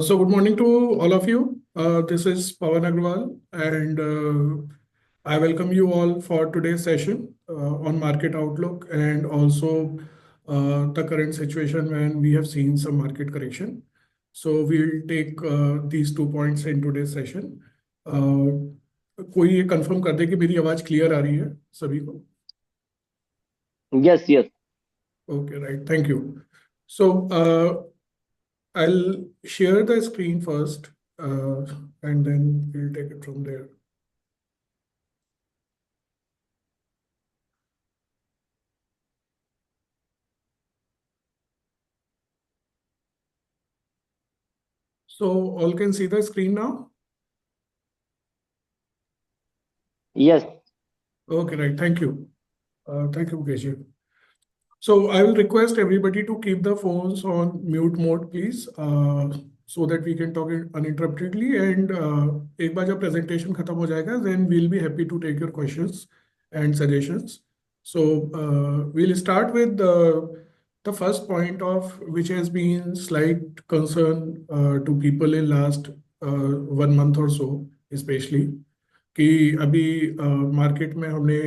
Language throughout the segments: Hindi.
So, good morning to all of you. This is Pawan Agrawal, and I welcome you all for today's session on market outlook and also the current situation when we have seen some market correction. So, we'll take these 2 points in today's session. कोई ये कंफर्म कर दे कि मेरी आवाज क्लियर आ रही है सभी को? Yes, yes. Okay, right. Thank you. So, I'll share the screen first, and then we'll take it from there. So all can see the screen now? Yes. Okay, right. Thank you. Thank you, Mukesh. So I will request everybody to keep the phones on mute mode, please, so that we can talk uninterruptedly. And एक बार जब presentation खत्म हो जाएगा, then we'll be happy to take your questions and suggestions. So we'll start with the first point of which has been slight concern to people in last 1 month or so, especially कि अभी मार्केट में हमने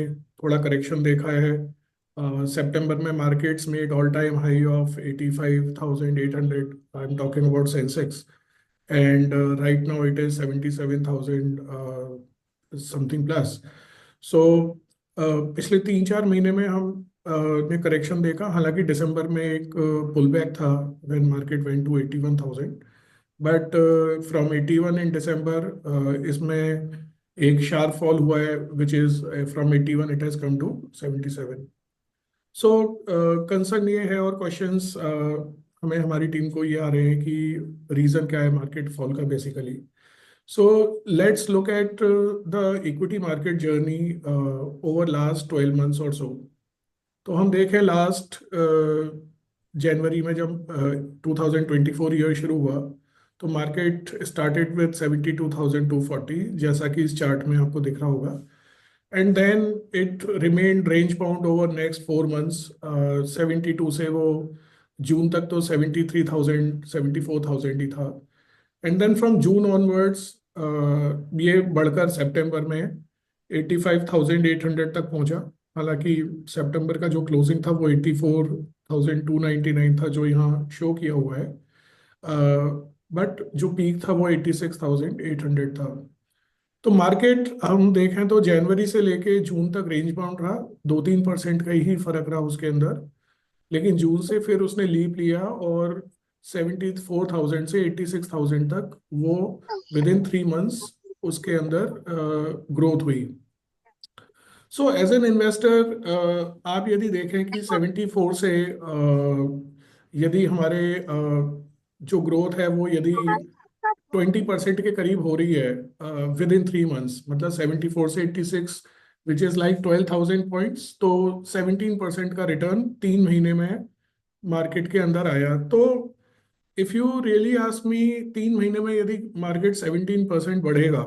थोड़ा करेक्शन देखा है. सितंबर में markets made all time high of 85,800. I am talking about Sensex, and right now it is 77,000 something plus. So पिछले 3-4 महीने में हम ने करेक्शन देखा. हालांकि दिसंबर में एक पुल बैक था when market went to 81,000, but from 81 in December इसमें एक शार्प फॉल हुआ है, which is from 81 it has come to 77. So concern ये है और क्वेश्चंस हमें हमारी टीम को ये आ रहे हैं कि रीजन क्या है मार्केट फॉल का basically. So let's look at the equity market journey over last 12 months और सो. तो हम देखें लास्ट जनवरी में जब 2024 ईयर शुरू हुआ तो मार्केट स्टार्टेड विद 72,240, जैसा कि इस चार्ट में आपको दिख रहा होगा. And then it remained range bound over next 4 months. 72 से वो जून तक तो 73,000 74,000 ही था. And then from June onwards ये बढ़कर सितंबर में 85,800 तक पहुंचा. हालांकि सितंबर का जो क्लोजिंग था वो 84,299 था, जो यहाँ शो किया हुआ है, बट जो पीक था वो 86,800 था. तो मार्केट हम देखें तो जनवरी से लेके जून तक रेंज बाउंड रहा. 2-3% का ही फर्क रहा उसके अंदर. लेकिन जून से फिर उसने लीप लिया और 74,000 से 86,000 तक वो विद इन 3 मंथ्स उसके अंदर ग्रोथ हुई. सो एज एन इन्वेस्टर आप यदि देखें कि 74 से यदि हमारे जो ग्रोथ है वो यदि 20% के करीब हो रही है विद इन 3 मंथ्स, मतलब 74 से 86, विच इज लाइक 12,000 पॉइंट्स, तो 17% का रिटर्न 3 महीने में मार्केट के अंदर आया. तो if you really ask me, 3 महीने में यदि मार्केट 17% बढ़ेगा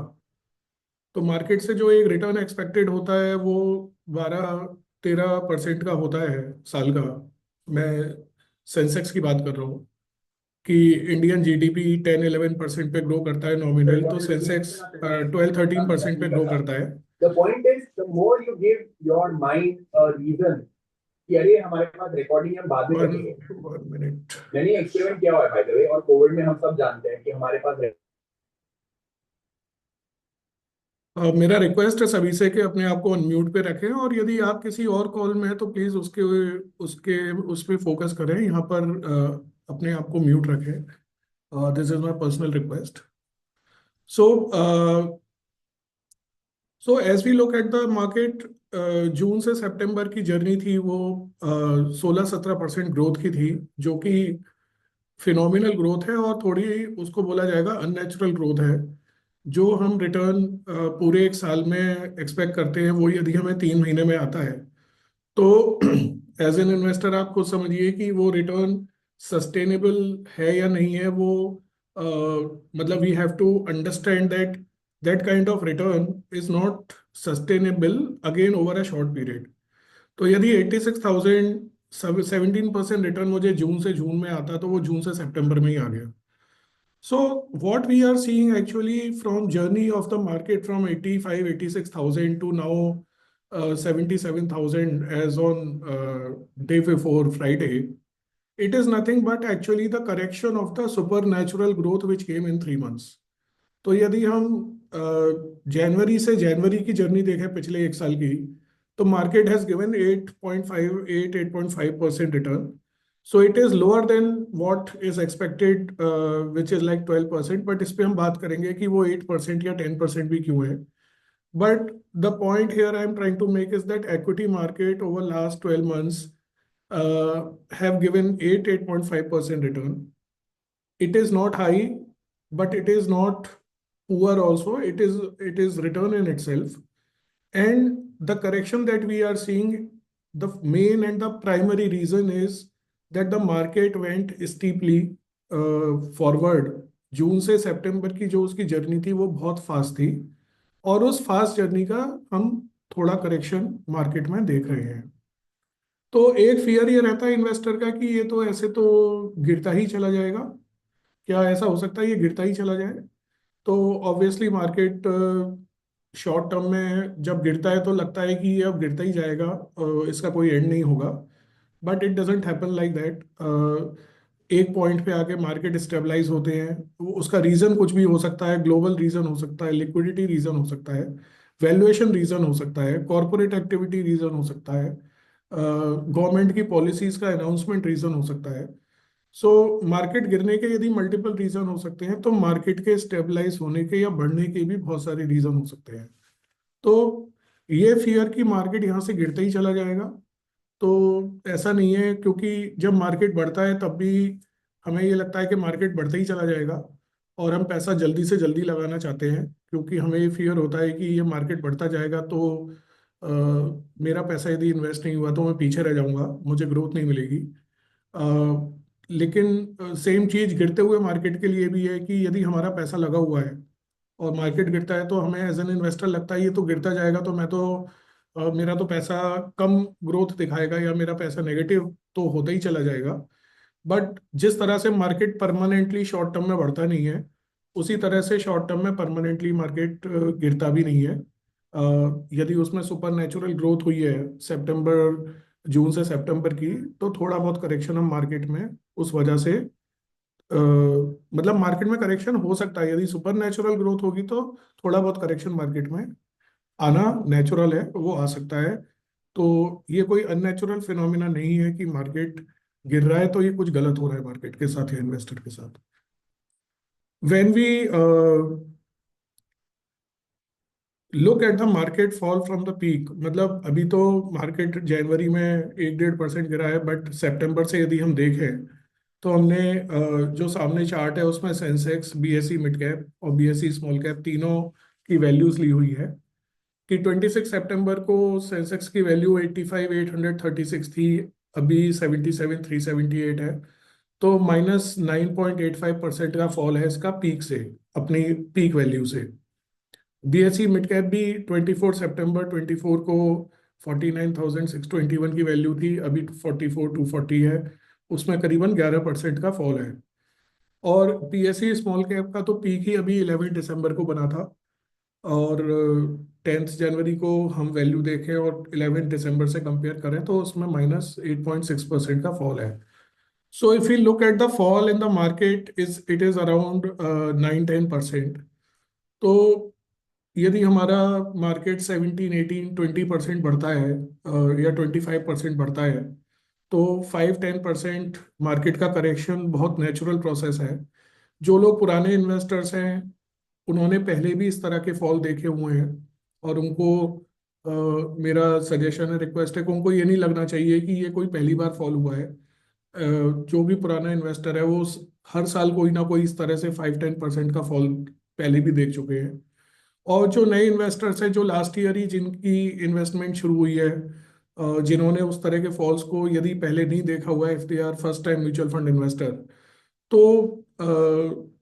तो मार्केट से जो एक रिटर्न एक्सपेक्टेड होता है वो 12-13% का होता है साल का. मैं सेंसेक्स की बात कर रहा हूँ कि इंडियन जीडीपी 10-11% पे ग्रो करता है नॉमिनल, तो सेंसेक्स 12-13% पे ग्रो करता है. The point is, the more you give your mind a reason कि अरे हमारे पास रिकॉर्डिंग हम बाद में करेंगे. 1 मिनट. मैंने एक्सपेरिमेंट किया हुआ है बाय द वे, और कोविड में हम सब जानते हैं कि हमारे पास मेरा रिक्वेस्ट है सभी से कि अपने आप को अनम्यूट पे रखें, और यदि आप किसी और कॉल में हैं तो प्लीज उसके उसके उस पर फोकस करें. यहाँ पर अपने आप को म्यूट रखें. This is my personal request. So so as we look at the market, जून से सितंबर की जर्नी थी वो 16-17% ग्रोथ की थी, जो कि फिनोमिनल ग्रोथ है और थोड़ी उसको बोला जाएगा अननेचुरल ग्रोथ है. जो हम रिटर्न पूरे एक साल में एक्सपेक्ट करते हैं वो यदि हमें 3 महीने में आता है तो एज एन इन्वेस्टर आप खुद समझिए कि वो रिटर्न सस्टेनेबल है या नहीं है. वो मतलब we have to understand that that kind of return is not sustainable again over a short period. तो यदि 86,000 17% रिटर्न मुझे जून से जून में आता तो वो जून से सितंबर में ही आ गया. So what we are seeing actually from journey of the market from 85, 86,000 to now 77,000 as on day before Friday, it is nothing but actually the correction of the supernatural growth which came in 3 months. तो यदि हम जनवरी से जनवरी की जर्नी देखें पिछले एक साल की, तो market has given 8.5% return. So it is lower than what is expected, which is like 12%. But इस पे हम बात करेंगे कि वो 8% या 10% भी क्यों है. But the point here I am trying to make is that equity market over last 12 months have given 8.5% return. It is not high, but it is not poor also. It is return in itself. And the correction that we are seeing, the main and the primary reason is that the market went steeply forward. जून से सितंबर की जो उसकी जर्नी थी वो बहुत फास्ट थी, और उस फास्ट जर्नी का हम थोड़ा करेक्शन मार्केट में देख रहे हैं. तो एक फियर ये रहता है इन्वेस्टर का कि ये तो ऐसे तो गिरता ही चला जाएगा. क्या ऐसा हो सकता है ये गिरता ही चला जाए? तो ऑब्वियसली मार्केट शॉर्ट टर्म में जब गिरता है तो लगता है कि ये अब गिरता ही जाएगा, इसका कोई एंड नहीं होगा. But it doesn't happen like that. एक पॉइंट पे आके मार्केट स्टेबलाइज होते हैं. उसका रीजन कुछ भी हो सकता है. ग्लोबल रीजन हो सकता है, लिक्विडिटी रीजन हो सकता है, वैल्यूएशन रीजन हो सकता है, कॉरपोरेट एक्टिविटी रीजन हो सकता है, गवर्नमेंट की पॉलिसीज का अनाउंसमेंट रीजन हो सकता है. सो मार्केट गिरने के यदि मल्टीपल रीजन हो सकते हैं, तो मार्केट के स्टेबलाइज होने के या बढ़ने के भी बहुत सारे रीजन हो सकते हैं. तो ये फियर कि मार्केट यहाँ से गिरता ही चला जाएगा, तो ऐसा नहीं है. क्योंकि जब मार्केट बढ़ता है तब भी हमें ये लगता है कि मार्केट बढ़ता ही चला जाएगा, और हम पैसा जल्दी से जल्दी लगाना चाहते हैं, क्योंकि हमें ये फियर होता है कि ये मार्केट बढ़ता जाएगा तो अ, मेरा पैसा यदि इन्वेस्ट नहीं हुआ तो मैं पीछे रह जाऊंगा, मुझे ग्रोथ नहीं मिलेगी. लेकिन सेम चीज गिरते हुए मार्केट के लिए भी है कि यदि हमारा पैसा लगा हुआ है और मार्केट गिरता है तो हमें एज एन इन्वेस्टर लगता है ये तो गिरता जाएगा, तो मैं तो मेरा तो पैसा कम ग्रोथ दिखाएगा या मेरा पैसा नेगेटिव तो होता ही चला जाएगा. बट जिस तरह से मार्केट परमानेंटली शॉर्ट टर्म में बढ़ता नहीं है, उसी तरह से शॉर्ट टर्म में परमानेंटली मार्केट गिरता भी नहीं है. यदि उसमें सुपर नेचुरल ग्रोथ हुई है सितंबर जून से सितंबर की, तो थोड़ा बहुत करेक्शन हम मार्केट में उस वजह से मतलब मार्केट में करेक्शन हो सकता है. यदि सुपर नेचुरल ग्रोथ होगी तो थोड़ा बहुत करेक्शन मार्केट में आना नेचुरल है, वो आ सकता है. तो ये कोई अननेचुरल फिनोमिना नहीं है कि मार्केट गिर रहा है तो ये कुछ गलत हो रहा है मार्केट के साथ या इन्वेस्टर के साथ. When we look at the market fall from the peak, मतलब अभी तो मार्केट जनवरी में 1-1.5% गिरा है, बट सितंबर से यदि हम देखें तो हमने जो सामने चार्ट है उसमें सेंसेक्स, बीएसई मिड कैप और बीएसई स्मॉल कैप तीनों की वैल्यूज ली हुई है. कि 26 सितंबर को सेंसेक्स की वैल्यू 85,836 थी, अभी 77,378 है. तो -9.85% का फॉल है इसका पीक से, अपनी पीक वैल्यू से. बीएसई मिड कैप भी 24 सितंबर 24 को 49,621 की वैल्यू थी, अभी 44,240 है. उसमें करीबन 11% का फॉल है. और पीएसई स्मॉल कैप का तो पीक ही अभी 11 दिसंबर को बना था, और 10 जनवरी को हम वैल्यू देखें और 11 दिसंबर से कंपेयर करें तो उसमें -8.6% का फॉल है. So if you look at the fall in the market it is around 9-10%. तो यदि हमारा मार्केट 17-18-20% बढ़ता है या 25% बढ़ता है, तो 5-10% मार्केट का करेक्शन बहुत नेचुरल प्रोसेस है. जो लोग पुराने इन्वेस्टर्स हैं उन्होंने पहले भी इस तरह के फॉल देखे हुए हैं, और उनको मेरा सजेशन है, रिक्वेस्ट है कि उनको ये नहीं लगना चाहिए कि ये कोई पहली बार फॉल हुआ है. जो भी पुराना इन्वेस्टर है वो हर साल कोई ना कोई इस तरह से 5-10% का फॉल पहले भी देख चुके हैं. और जो नए इन्वेस्टर्स हैं जो लास्ट ईयर ही जिनकी इन्वेस्टमेंट शुरू हुई है, जिन्होंने उस तरह के फॉल्स को यदि पहले नहीं देखा हुआ है, if they are first time mutual fund investor,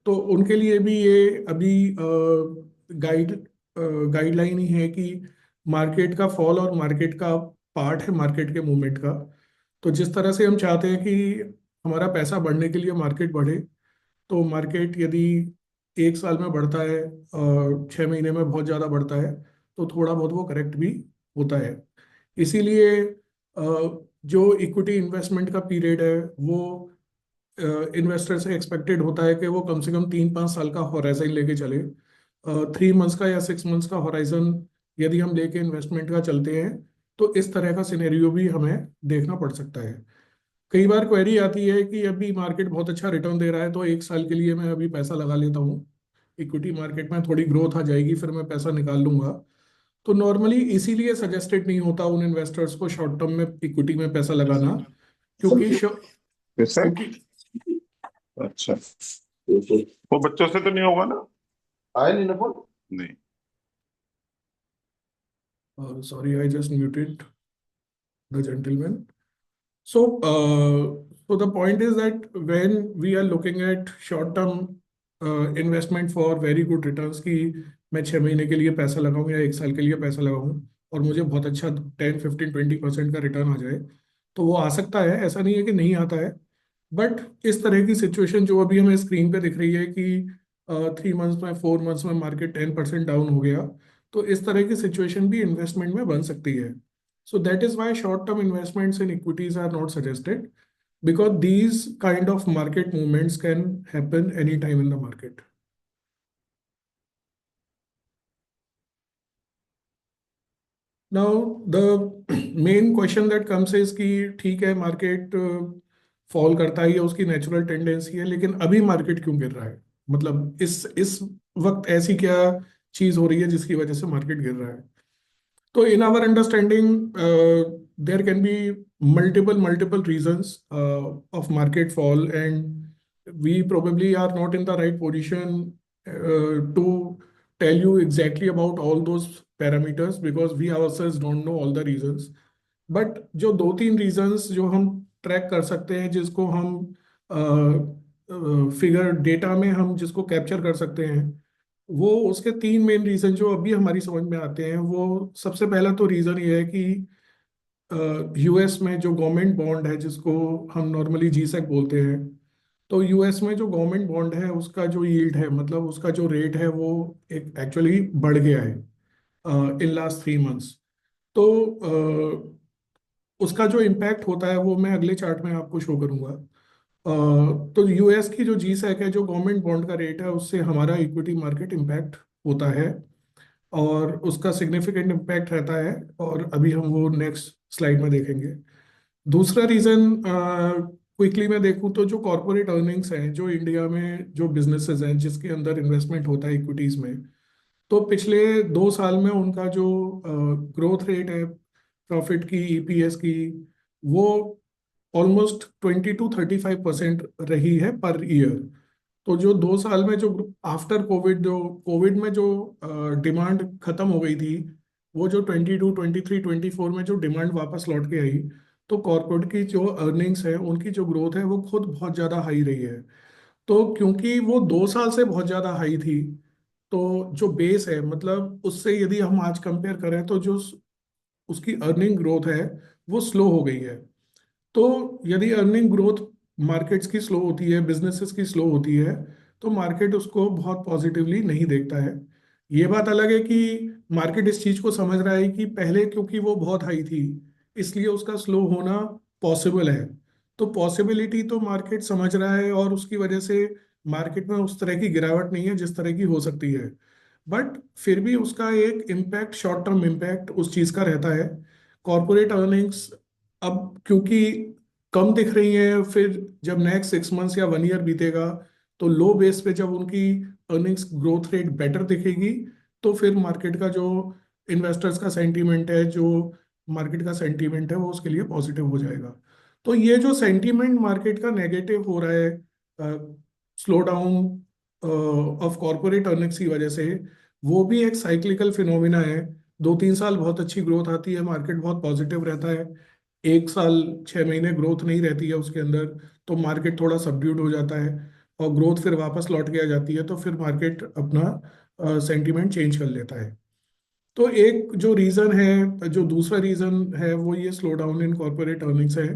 तो उनके लिए भी ये अभी गाइड गाइडलाइन ही है कि मार्केट का फॉल और मार्केट का पार्ट है मार्केट के मूवमेंट का. तो जिस तरह से हम चाहते हैं कि हमारा पैसा बढ़ने के लिए मार्केट बढ़े, तो मार्केट यदि एक साल में बढ़ता है, 6 महीने में बहुत ज़्यादा बढ़ता है, तो थोड़ा बहुत वो करेक्ट भी होता है। इसीलिए जो इक्विटी इन्वेस्टमेंट का पीरियड है वो इन्वेस्टर से एक्सपेक्टेड होता है कि वो कम से कम 3-5 साल का होराइजन लेके चले। 3 मंथ्स का या 6 मंथ्स का होराइजन यदि हम लेके इन्वेस्टमेंट का चलते हैं तो इस तरह का सिनेरियो भी हमें देखना पड़ सकता है। कई बार क्वेरी आती है कि अभी मार्केट बहुत अच्छा रिटर्न दे रहा है तो एक साल के लिए मैं अभी पैसा लगा लेता हूँ, इक्विटी मार्केट में थोड़ी ग्रोथ आ जाएगी फिर मैं पैसा निकाल लूंगा। तो नॉर्मली इसीलिए सजेस्टेड नहीं होता उन इन्वेस्टर्स को शॉर्ट टर्म में इक्विटी में पैसा लगाना, क्योंकि कैसे? क्योंकि अच्छा, वो बच्चों से तो नहीं होगा ना? आया नहीं ना फोन? नहीं। sorry, I just muted the gentleman. So, so the point is that when we are looking at short-term investment for very good returns, कि मैं 6 महीने के लिए पैसा लगाऊं या एक साल के लिए पैसा लगाऊं और मुझे बहुत अच्छा 10, 15, 20% का रिटर्न आ जाए, तो वो आ सकता है, ऐसा नहीं है कि नहीं आता है। बट इस तरह की सिचुएशन जो अभी हमें स्क्रीन पे दिख रही है कि 3 मंथ्स में 4 मंथ्स में मार्केट 10% डाउन हो गया, तो इस तरह की सिचुएशन भी इन्वेस्टमेंट में बन सकती है। So that is why short-term investments in equities are not suggested, because these kind of market movements can happen anytime in the market. Now the main question that comes is कि ठीक है मार्केट फॉल करता है, ये उसकी नेचुरल टेंडेंसी है, लेकिन अभी मार्केट क्यों गिर रहा है? मतलब इस वक्त ऐसी क्या चीज हो रही है जिसकी वजह से मार्केट गिर रहा है? So in our understanding, there can be multiple reasons of market fall, and we probably are not in the right position to tell you exactly about all those parameters because we ourselves don't know all the reasons. But जो 2-3 reasons जो हम ट्रैक कर सकते हैं, जिसको हम फिगर डेटा में हम जिसको कैप्चर कर सकते हैं, वो उसके 3 मेन रीजन जो अभी हमारी समझ में आते हैं। वो सबसे पहला तो रीजन ये है कि यूएस में जो गवर्नमेंट बॉन्ड है जिसको हम नॉर्मली जीसेक बोलते हैं, तो यूएस में जो गवर्नमेंट बॉन्ड है उसका जो यील्ड है, मतलब उसका जो रेट है, वो एक एक्चुअली बढ़ गया है इन लास्ट 3 मंथ्स। तो उसका जो इम्पैक्ट होता है वो मैं अगले चार्ट में आपको शो करूंगा। तो यूएस की जो जीसेक है, जो गवर्नमेंट बॉन्ड का रेट है, उससे हमारा इक्विटी मार्केट इम्पैक्ट होता है और उसका सिग्निफिकेंट इम्पैक्ट रहता है, और अभी हम वो नेक्स्ट स्लाइड में देखेंगे। दूसरा रीजन क्विकली मैं देखूं तो जो कॉरपोरेट अर्निंग्स हैं, जो इंडिया में जो बिजनेसेस हैं जिसके अंदर इन्वेस्टमेंट होता है इक्विटीज में, तो पिछले 2 साल में उनका जो ग्रोथ रेट है प्रॉफिट की, ईपीएस की, वो ऑलमोस्ट 20 to 35% रही है पर ईयर। तो जो 2 साल में जो आफ्टर कोविड, जो कोविड में जो डिमांड खत्म हो गई थी, वो जो 22, 23, 24 में जो डिमांड वापस लौट के आई, तो कॉर्पोरेट की जो अर्निंग्स है उनकी जो ग्रोथ है वो खुद बहुत ज़्यादा हाई रही है। तो क्योंकि वो 2 साल से बहुत ज़्यादा हाई थी, तो जो बेस है, मतलब उससे यदि हम आज कंपेयर करें तो जो उसकी अर्निंग ग्रोथ है वो स्लो हो गई है। तो यदि अर्निंग ग्रोथ मार्केट्स की स्लो होती है, बिजनेसेस की स्लो होती है, तो मार्केट उसको बहुत पॉजिटिवली नहीं देखता है। ये बात अलग है कि मार्केट इस चीज को समझ रहा है कि पहले क्योंकि वो बहुत हाई थी इसलिए उसका स्लो होना पॉसिबल है। तो पॉसिबिलिटी तो मार्केट समझ रहा है और उसकी वजह से मार्केट में उस तरह की गिरावट नहीं है जिस तरह की हो सकती है। बट फिर भी उसका एक इम्पैक्ट, शॉर्ट टर्म इम्पैक्ट उस चीज का रहता है। कॉर्पोरेट अर्निंग्स अब क्योंकि कम दिख रही है, फिर जब नेक्स्ट 6 मंथ्स या 1 ईयर बीतेगा तो लो बेस पे जब उनकी अर्निंग्स ग्रोथ रेट बेटर दिखेगी, तो फिर मार्केट का जो इन्वेस्टर्स का सेंटीमेंट है, जो मार्केट का सेंटीमेंट है, वो उसके लिए पॉजिटिव हो जाएगा। तो ये जो सेंटीमेंट मार्केट का नेगेटिव हो रहा है slow down of corporate earnings की वजह से, वो भी एक साइक्लिकल फिनोमिना है। 2-3 साल बहुत अच्छी ग्रोथ आती है, मार्केट बहुत पॉजिटिव रहता है। एक साल 6 महीने ग्रोथ नहीं रहती है उसके अंदर, तो मार्केट थोड़ा सबड्यूड हो जाता है और ग्रोथ फिर वापस लौट के आ जाती है, तो फिर मार्केट अपना सेंटीमेंट चेंज कर लेता है। तो एक जो रीजन है, जो दूसरा रीजन है, वो ये slow down in corporate earnings है।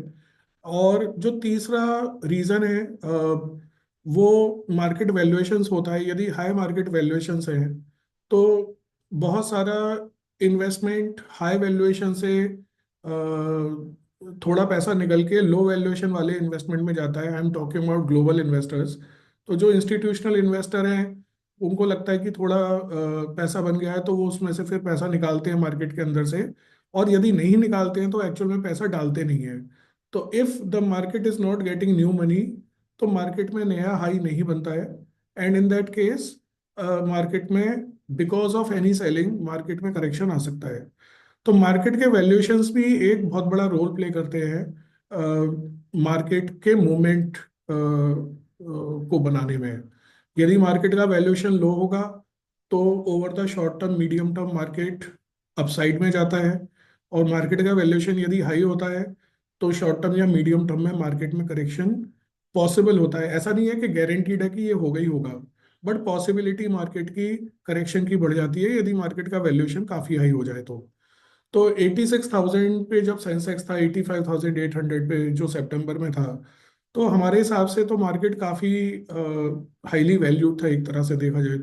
और जो तीसरा रीजन है वो मार्केट वैल्यूएशंस होता है। यदि हाई मार्केट वैल्यूएशंस हैं तो बहुत सारा इन्वेस्टमेंट हाई वैल्यूएशन से थोड़ा पैसा निकल के लो वैल्यूएशन वाले इन्वेस्टमेंट में जाता है। आई am talking about global investors. तो जो इंस्टीट्यूशनल इन्वेस्टर हैं उनको लगता है कि थोड़ा पैसा बन गया है, तो वो उसमें से फिर पैसा निकालते हैं मार्केट के अंदर से। और यदि नहीं निकालते हैं तो एक्चुअल में पैसा डालते नहीं है। तो if the market is not getting new money तो मार्केट में नया हाई नहीं बनता है। And in that case market में because of any selling market में करेक्शन आ सकता है। तो मार्केट के वैल्यूएशंस भी एक बहुत बड़ा रोल प्ले करते हैं मार्केट के मूवमेंट को बनाने में। यदि मार्केट का वैल्यूएशन लो होगा तो over the short term medium term market upside में जाता है। और मार्केट का वैल्यूएशन यदि हाई होता है तो शॉर्ट टर्म या मीडियम टर्म में मार्केट में करेक्शन पॉसिबल होता है। ऐसा नहीं है कि गारंटीड है कि ये होगा ही होगा, बट पॉसिबिलिटी मार्केट की करेक्शन की बढ़ जाती है यदि मार्केट का वैल्यूएशन काफी हाई हो जाए तो 86,000 पे जब सेंसेक्स था, 85,800 पे जो सितंबर में था, तो हमारे हिसाब से तो मार्केट काफी हाईली वैल्यूड था एक तरह से देखा जाए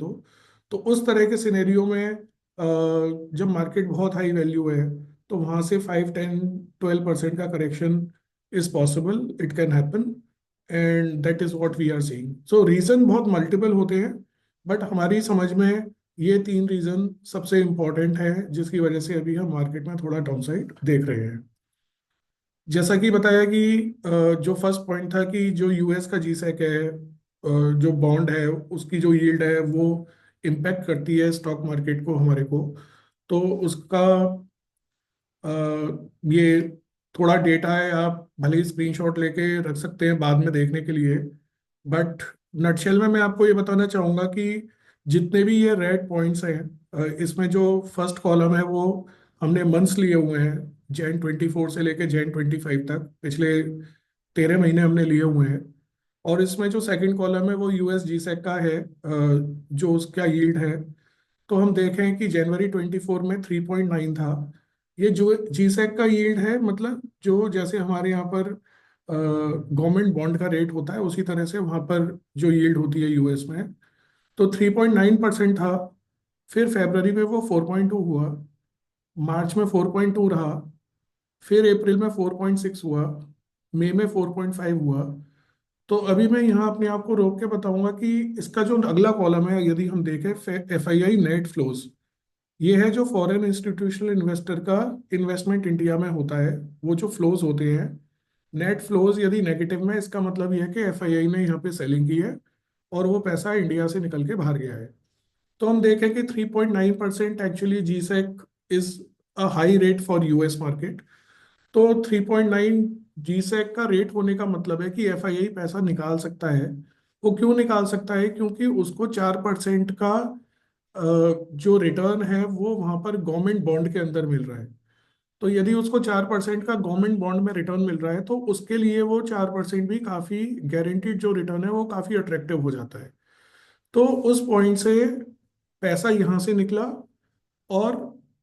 तो उस तरह के सिनेरियो में जब मार्केट बहुत हाई वैल्यू है तो वहां से 5, 10, 12% का correction is possible, it can happen. And that is what we are seeing. So reason बहुत मल्टीपल होते हैं, बट हमारी समझ में ये 3 रीजन सबसे इम्पोर्टेंट है जिसकी वजह से अभी हम मार्केट में थोड़ा डाउनसाइड देख रहे हैं। जैसा कि बताया कि जो फर्स्ट पॉइंट था कि जो यूएस का जीसैक है, जो बॉन्ड है उसकी जो यील्ड है वो इम्पैक्ट करती है स्टॉक मार्केट को, हमारे को। तो उसका अ, ये थोड़ा डेटा है, आप भले ही स्क्रीनशॉट लेके रख सकते हैं बाद में देखने के लिए। बट नटशेल में मैं आपको ये बताना चाहूंगा कि जितने भी ये रेड पॉइंट्स हैं इसमें जो फर्स्ट कॉलम है वो हमने मंथ्स लिए हुए हैं, Jan 24 से लेके Jan 25 तक, पिछले 13 महीने हमने लिए हुए हैं। और इसमें जो सेकंड कॉलम है वो यूएस जीसेक का है, जो उसका यील्ड है। तो हम देखें कि January 24 में 3.9 था। ये जो जीसेक का यील्ड है, मतलब जो जैसे हमारे यहाँ पर गवर्नमेंट बॉन्ड का रेट होता है उसी तरह से वहाँ पर जो यील्ड होती है यूएस में, तो 3.9% था। फिर फरवरी में वो 4.2 हुआ, मार्च में 4.2 रहा, फिर अप्रैल में 4.6 हुआ, मई में 4.5 हुआ। तो अभी मैं यहाँ अपने आप को रोक के बताऊंगा कि इसका जो अगला कॉलम है यदि हम देखें, एफआईआई नेट फ्लोज, ये है जो फॉरेन इंस्टीट्यूशनल इन्वेस्टर का इन्वेस्टमेंट इंडिया में होता है, वो जो फ्लोज होते हैं। नेट फ्लोज यदि नेगेटिव में, इसका मतलब यह है कि एफआईआई ने यहाँ पे सेलिंग की है और वो पैसा इंडिया से निकल के बाहर गया है। तो हम देखें कि 3.9% actually G-sec is a high rate for US market. तो 3.9 जीसेक का रेट होने का मतलब है कि एफआईआई पैसा निकाल सकता है। वो क्यों निकाल सकता है? क्योंकि उसको 4% का जो रिटर्न है वो वहां पर गवर्नमेंट बॉन्ड के अंदर मिल रहा है। तो यदि उसको 4% का गवर्नमेंट बॉन्ड में रिटर्न मिल रहा है तो उसके लिए वो 4% भी काफी गारंटीड जो रिटर्न है वो काफी अट्रैक्टिव हो जाता है। तो उस पॉइंट से पैसा यहाँ से निकला और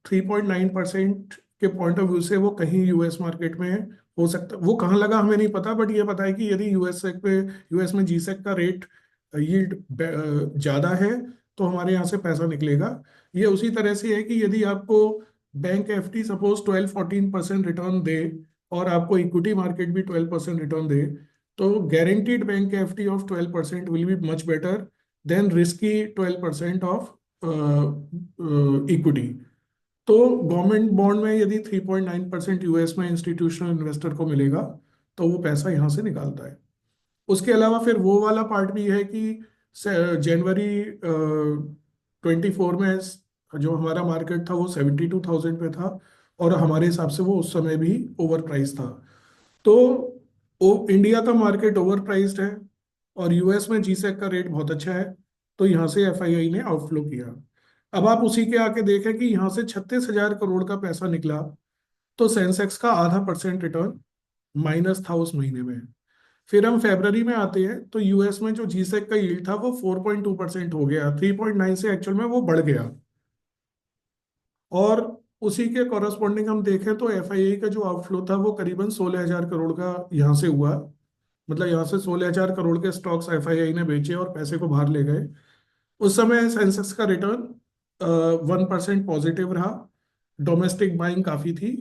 3.9% के पॉइंट ऑफ व्यू से वो कहीं यूएस मार्केट में हो सकता, वो कहाँ लगा हमें नहीं पता, बट ये पता है कि यदि यूएस में जीसेक का रेट यील्ड ज्यादा है तो हमारे यहाँ से पैसा निकलेगा। ये उसी तरह से है कि यदि आपको बैंक एफडी सपोज 12-14% रिटर्न दे और आपको इक्विटी मार्केट भी 12% रिटर्न दे, तो guaranteed bank FD of 12% will be much better than risky 12% of equity. तो गवर्नमेंट बॉन्ड में यदि 3.9% यूएस में इंस्टीट्यूशनल इन्वेस्टर को मिलेगा तो वो पैसा यहाँ से निकालता है। उसके अलावा फिर वो वाला पार्ट भी है कि January 24 में जो हमारा मार्केट था वो 72,000 पे था और हमारे हिसाब से वो उस समय भी ओवर प्राइस था। तो इंडिया का मार्केट ओवर प्राइस्ड है और यूएस में जीसेक का रेट बहुत अच्छा है, तो यहाँ से एफआईआई ने आउटफ्लो किया। अब आप उसी के आके देखें कि यहाँ से 36,000 करोड़ का पैसा निकला, तो सेंसेक्स का ½ % रिटर्न माइनस था उस महीने में। फिर हम फेब्रवरी में आते हैं तो यूएस में जो जीसेक का यील्ड था वो 4.2% हो गया, 3.9 से एक्चुअल में वो बढ़ गया। और उसी के कॉरस्पॉन्डिंग हम देखें तो एफआईआई का जो आउटफ्लो था वो करीबन 16,000 करोड़ का यहाँ से हुआ। मतलब यहाँ से 16,000 करोड़ के स्टॉक्स एफआईआई ने बेचे और पैसे को बाहर ले गए। उस समय सेंसेक्स का रिटर्न 1% पॉजिटिव रहा। डोमेस्टिक बाइंग काफी थी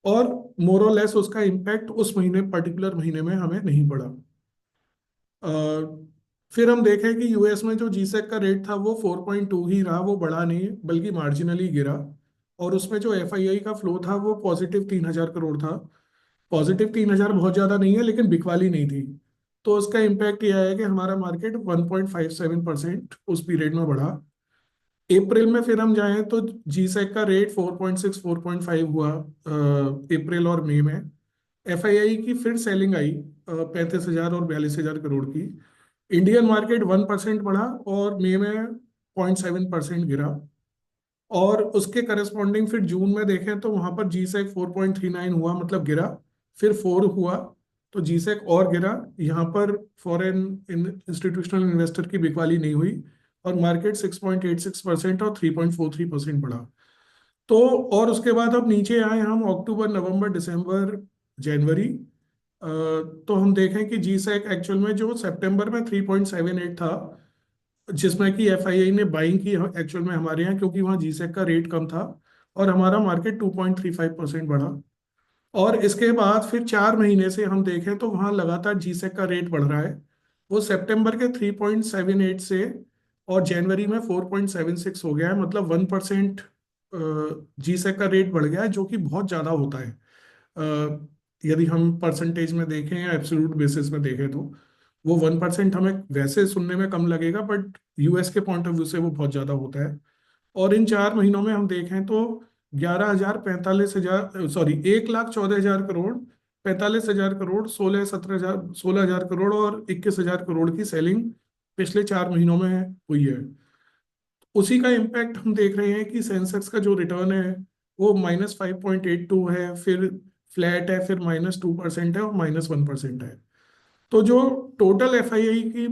और मोरलेस उसका इम्पैक्ट उस महीने, पर्टिकुलर महीने में हमें नहीं पड़ा। अ, फिर हम देखें कि यूएस में जो जीसेक का रेट था वो 4.2 ही रहा, वो बढ़ा नहीं बल्कि मार्जिनली गिरा। और उसमें जो एफआईआई का फ्लो था वो पॉजिटिव 3,000 करोड़ था। पॉजिटिव 3,000 बहुत ज्यादा नहीं है लेकिन बिकवाली नहीं थी। तो उसका इम्पैक्ट यह है कि हमारा मार्केट 1.57% उस पीरियड में बढ़ा। अप्रैल में फिर हम जाएं तो जीसेक का रेट 4.6 4.5 हुआ अप्रैल और मई में। एफआईआई की फिर सेलिंग आई 35,000 और 42,000 करोड़ की। इंडियन मार्केट 1% बढ़ा और मई में 0.7% गिरा। और उसके करस्पॉन्डिंग फिर जून में देखें तो वहां पर जीसेक 4.39 हुआ, मतलब गिरा। फिर 4 हुआ तो जीसेक और गिरा। यहाँ पर फॉरेन इंस्टीट्यूशनल इन्वेस्टर की बिकवाली नहीं हुई और मार्केट 6.86% और 3.43% बढ़ा। तो और उसके बाद अब नीचे आए हम अक्टूबर, नवंबर, दिसंबर, जनवरी। तो हम देखें कि जीसेक एक्चुअल में जो सितंबर में 3.78 था, जिसमें कि एफआईआई ने बाइंग की एक्चुअल में हमारे यहाँ, क्योंकि वहाँ जीसेक का रेट कम था और हमारा मार्केट 2.35% बढ़ा। और इसके बाद फिर 4 महीने से हम देखें तो वहाँ लगातार जीसेक का रेट बढ़ रहा है। वो सितंबर के 3.78 से और जनवरी में 4.76 हो गया है, मतलब 1% जीसेक का रेट बढ़ गया है, जो कि बहुत ज़्यादा होता है। यदि हम परसेंटेज में देखें या एब्सोल्यूट बेसिस में देखें तो वो 1% हमें वैसे सुनने में कम लगेगा, बट यूएस के पॉइंट ऑफ व्यू से वो बहुत ज़्यादा होता है। और इन 4 महीनों में हम देखें तो 11,000, 45,000, सॉरी 1,14,000 करोड़, 45,000 करोड़, 16,000, 17,000, 16,000 करोड़ और 21,000 करोड़ की सेलिंग पिछले 4 महीनों में हुई है। उसी का इम्पैक्ट हम देख रहे हैं कि सेंसेक्स का जो रिटर्न है वो -5.82 है, फिर फ्लैट है, फिर -2% है और -1% है। तो जो टोटल एफआईआई की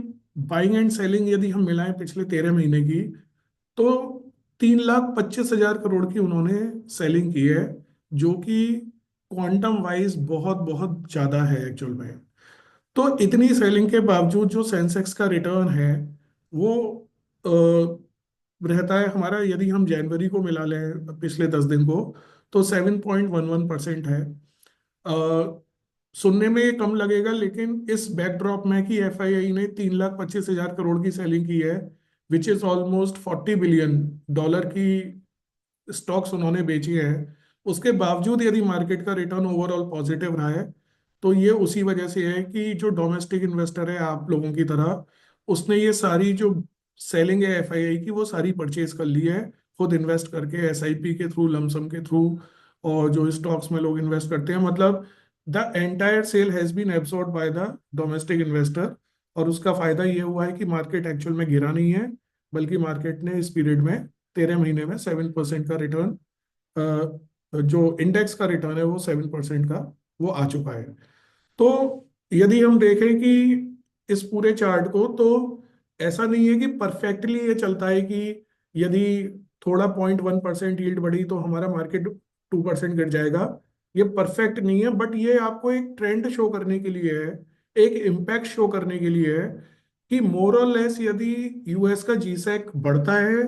बाइंग एंड सेलिंग यदि हम मिलाएं पिछले 13 महीने की, तो 3,25,000 करोड़ की उन्होंने सेलिंग की है, जो कि क्वांटम वाइज बहुत बहुत ज्यादा है एक्चुअल में। तो इतनी सेलिंग के बावजूद जो सेंसेक्स का रिटर्न है वो रहता है हमारा, यदि हम जनवरी को मिला लें पिछले 10 दिन को, तो 7.11% है। अ, सुनने में ये कम लगेगा लेकिन इस बैकड्रॉप में कि एफआईआई ने 3,25,000 करोड़ की सेलिंग की है, विच इज ऑलमोस्ट $40 बिलियन की स्टॉक्स उन्होंने बेची हैं, उसके बावजूद यदि मार्केट का रिटर्न ओवरऑल पॉजिटिव रहा है, तो ये उसी वजह से है कि जो डोमेस्टिक इन्वेस्टर है आप लोगों की तरह, उसने ये सारी जो सेलिंग है एफआईआई की वो सारी परचेज कर ली है खुद इन्वेस्ट करके, एसआईपी के थ्रू, लमसम के थ्रू, और जो स्टॉक्स में लोग इन्वेस्ट करते हैं, मतलब the entire sell has been absorb by the domestic investor. और उसका फायदा ये हुआ है कि मार्केट एक्चुअल में गिरा नहीं है, बल्कि मार्केट ने इस पीरियड में 13 महीने में 7% का रिटर्न, जो इंडेक्स का रिटर्न है वो 7% का वो आ चुका है। तो यदि हम देखें कि इस पूरे चार्ट को, तो ऐसा नहीं है कि परफेक्टली ये चलता है कि यदि थोड़ा 0.1% यील्ड बढ़ी तो हमारा मार्केट 2% गिर जाएगा। ये परफेक्ट नहीं है, बट ये आपको एक ट्रेंड शो करने के लिए है, एक इम्पैक्ट शो करने के लिए है कि मोर और लेस यदि यूएस का जीसेक बढ़ता है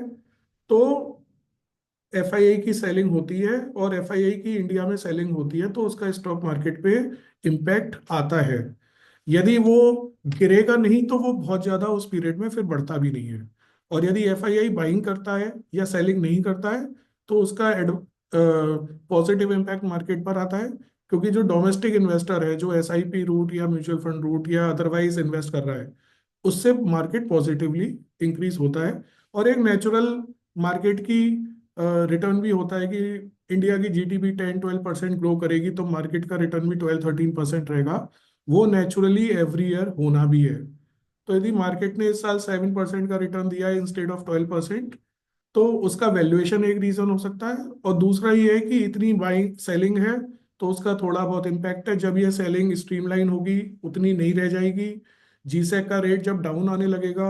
तो एफआईआई की सेलिंग होती है, और एफआईआई की इंडिया में सेलिंग होती है तो उसका स्टॉक मार्केट पे इम्पैक्ट आता है। यदि वो गिरेगा नहीं तो वो बहुत ज्यादा उस पीरियड में फिर बढ़ता भी नहीं है। और यदि एफआईआई बाइंग करता है या सेलिंग नहीं करता है तो उसका पॉजिटिव इम्पैक्ट मार्केट पर आता है, क्योंकि जो डोमेस्टिक इन्वेस्टर है जो एसआईपी रूट या म्यूचुअल फंड रूट या अदरवाइज इन्वेस्ट कर रहा है, उससे मार्केट पॉजिटिवली इंक्रीज होता है। और एक नेचुरल मार्केट की रिटर्न भी होता है कि इंडिया की जीडीपी 10-12% ग्रो करेगी तो मार्केट का रिटर्न भी 12-13% रहेगा। वो नेचुरली एवरी ईयर होना भी है। तो यदि मार्केट ने इस साल 7% का रिटर्न दिया है इंस्टेड ऑफ 12%, तो उसका वैल्यूएशन एक रीजन हो सकता है, और दूसरा ये है कि इतनी बाइंग सेलिंग है तो उसका थोड़ा बहुत इम्पैक्ट है। जब ये सेलिंग स्ट्रीमलाइन होगी उतनी नहीं रह जाएगी, जीसेक का रेट जब डाउन आने लगेगा,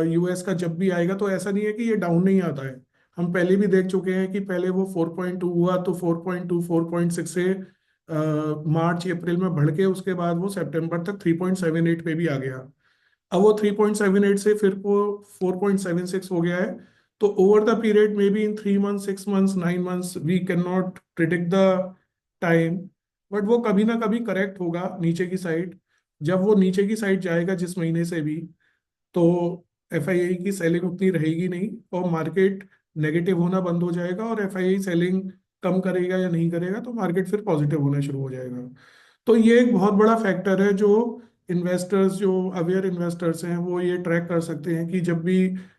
यूएस का जब भी आएगा, तो ऐसा नहीं है कि ये डाउन नहीं आता है। हम पहले भी देख चुके हैं कि पहले वो 4.2 हुआ तो 4.2 4.6 से मार्च अप्रैल में बढ़ के उसके बाद वो सितंबर तक 3.78 पे भी आ गया। अब वो 3.78 से फिर वो 4.76 हो गया है। तो over the period may be in 3 months, 6 months, 9 months, we can not predict the time, but वो कभी ना कभी करेक्ट होगा नीचे की साइड। जब वो नीचे की साइड जाएगा जिस महीने से भी, तो एफआईआई की सेलिंग उतनी रहेगी नहीं और मार्केट नेगेटिव होना बंद हो जाएगा, और एफआईआई सेलिंग कम करेगा या नहीं करेगा तो मार्केट फिर पॉजिटिव होना शुरू हो जाएगा। तो ये एक बहुत बड़ा फैक्टर है जो इन्वेस्टर्स, जो अवेयर इन्वेस्टर्स हैं, वो ये ट्रैक कर सकते हैं कि जब भी